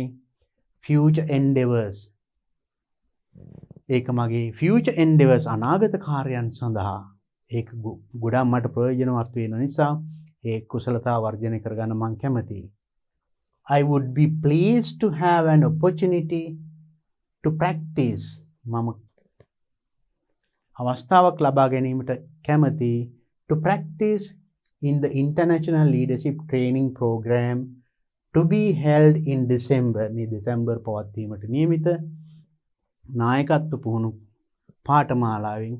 future endeavors. ඒක මගේ future endeavors අනාගත කාර්යයන් සඳහා ඒක ගොඩක් මට ප්‍රයෝජනවත් වෙන නිසා ඒ කුසලතා වර්ධනය කරගන්න මම කැමතියි. I would be pleased to have an opportunity to practice. මම අවස්ථාවක් ලබා ගැනීමට කැමතියි to practice in the international leadership training program to be held in December. මේ දෙසැම්බර් පවත්වීමට නියමිත නායකත්ව පුහුණු පාඨමාලාවෙන්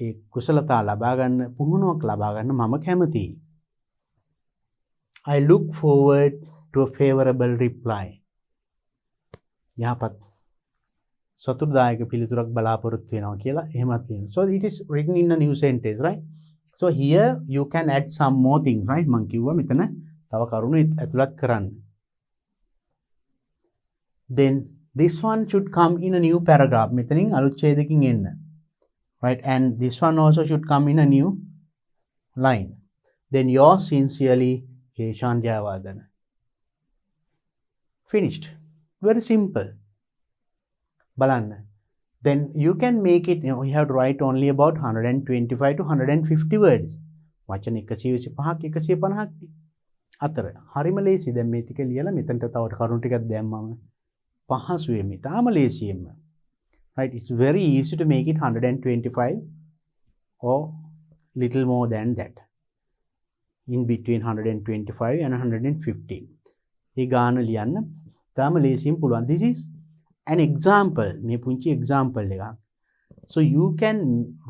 ඒ කුසලතා ලබා ගන්න පුහුණුවක් ලබා ගන්න මම කැමතියි. I look forward to a favorable reply. යහපත් සතුටුදායක පිළිතුරක් බලාපොරොත්තු වෙනවා කියලා එහෙමත් ලියනවා. So it is written in a new sentence, right? So here you can add some more things, right? මං කිව්වා මෙතන තව කරුණු ඇතුළත් කරන්න. Then this one should come in a new paragraph. මෙතනින් අලුත් ඡේදකින් එන්න. Right? And this one also should come in a new line. Then yours sincerely, Heshan Jayawardena. Finished. Very simple. Balanna. Then you can make it, you have to write only about 125 to 150 words. වචන 125ක් 150ක් අතර. හරිම ලේසි. දැන් මේ ටික ලියලා මෙතනට තව කරුණු ටිකක් දැම්මම පහසුවේ මේ. තාම ලේසියෙන්ම. Right? It's very easy to make it 125 or little more than that. In between 125 and 150. ඒ ගාන ලියන්න තාම ලේසියෙන් පුළුවන්. This is an example. මේ පුංචි example එකක්. So you can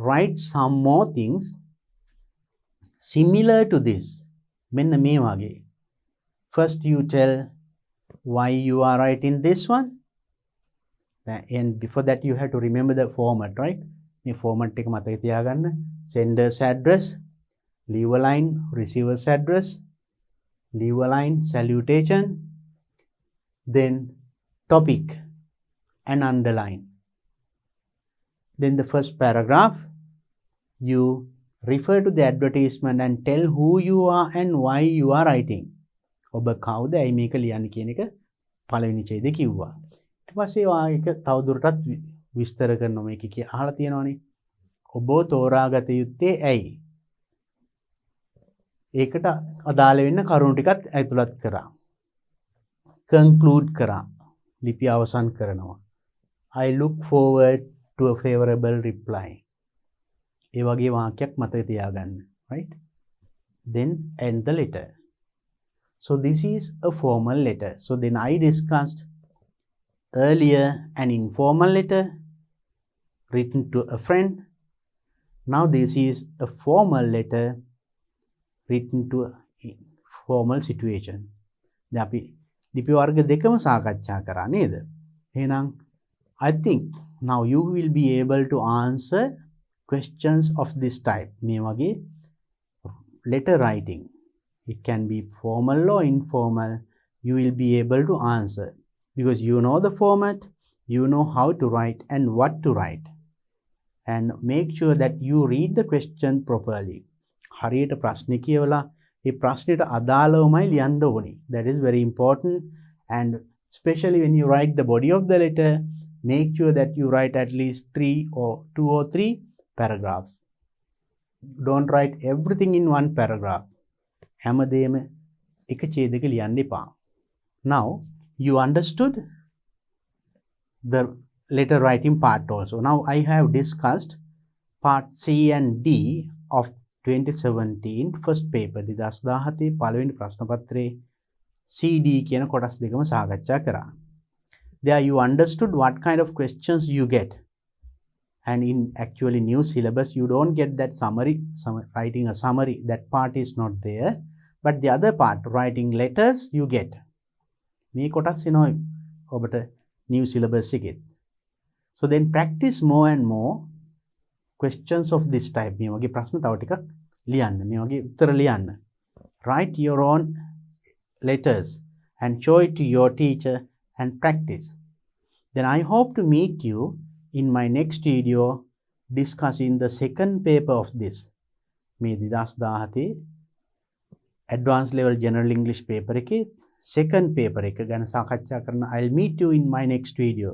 write some more things similar to this. මෙන්න මේ වගේ. First you tell why you are writing this one. And before that you have to remember the format, right? මේ format එක මතක තියාගන්න. Sender's address, leave a line, receiver's address, leave a line, salutation, then topic and underline. Then the first paragraph, you refer to the advertisement and tell who you are and why you are writing. ඔබ කවුද ඇයි මේක ලියන්නේ කියන එක පළවෙනි ඡේදයේ කිව්වා. ඊට පස්සේ ඒක තවදුරටත් විස්තර කරනවා මේක අහලා තියෙනවනේ. ඔබ තෝරාගත යුත්තේ ඇයි? ඒකට අදාළ වෙන්න කරුණු ටිකත් ඇතුළත් කරා. conclude කරා. ලිපිය අවසන් කරනවා. I look forward to a favorable reply. ඒ වගේ වාක්‍යයක් මතක තියාගන්න. Right? Then end the letter. So this is a formal letter. So then I discussed earlier an informal letter written to a friend. Now this is a formal letter written to a formal situation. දැන් අපි ලිපි වර්ග දෙකම සාකච්ඡා කරා නේද? එහෙනම් I think now you will be able to answer questions of this type. මේ වගේ letter writing. It can be formal or informal. You will be able to answer because you know the format, you know how to write and what to write. And make sure that you read the question properly. හරියට ප්‍රශ්නේ කියවලා ඒ ප්‍රශ්නෙට අදාළවමයි ලියන්න ඕනේ. That is very important. And especially when you write the body of the letter, make sure that you write at least 2 or 3 paragraphs. Don't write everything in one paragraph. හැමදේම එක ඡේදයක ලියන්න එපා. Now you understood the letter writing part also. Now I have discussed part C and D of 2017 first paper. 2017 පළවෙනි ප්‍රශ්න පත්‍රයේ CD කියන කොටස් දෙකම සාකච්ඡා කරා. There you understood what kind of questions you get. And in actually new syllabus, you don't get that summary, writing a summary, that part is not there. But the other part, writing letters, you get. මේ කොටස් එනවා ඔබට new syllabus එකෙත්. So then practice more and more questions of this type. මේ වගේ ප්‍රශ්න තව ටිකක් ලියන්න. මේ වගේ උත්තර ලියන්න. Write your own letters and show it to your teacher and practice. Then I hope to meet you in my next video discussing the second paper of this. මේ 2017 advanced level general English paper එකේ second paper එක ගැන සාකච්ඡා කරන. I'll meet you in my next video.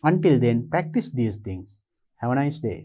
Until then, practice these things. Have a nice day.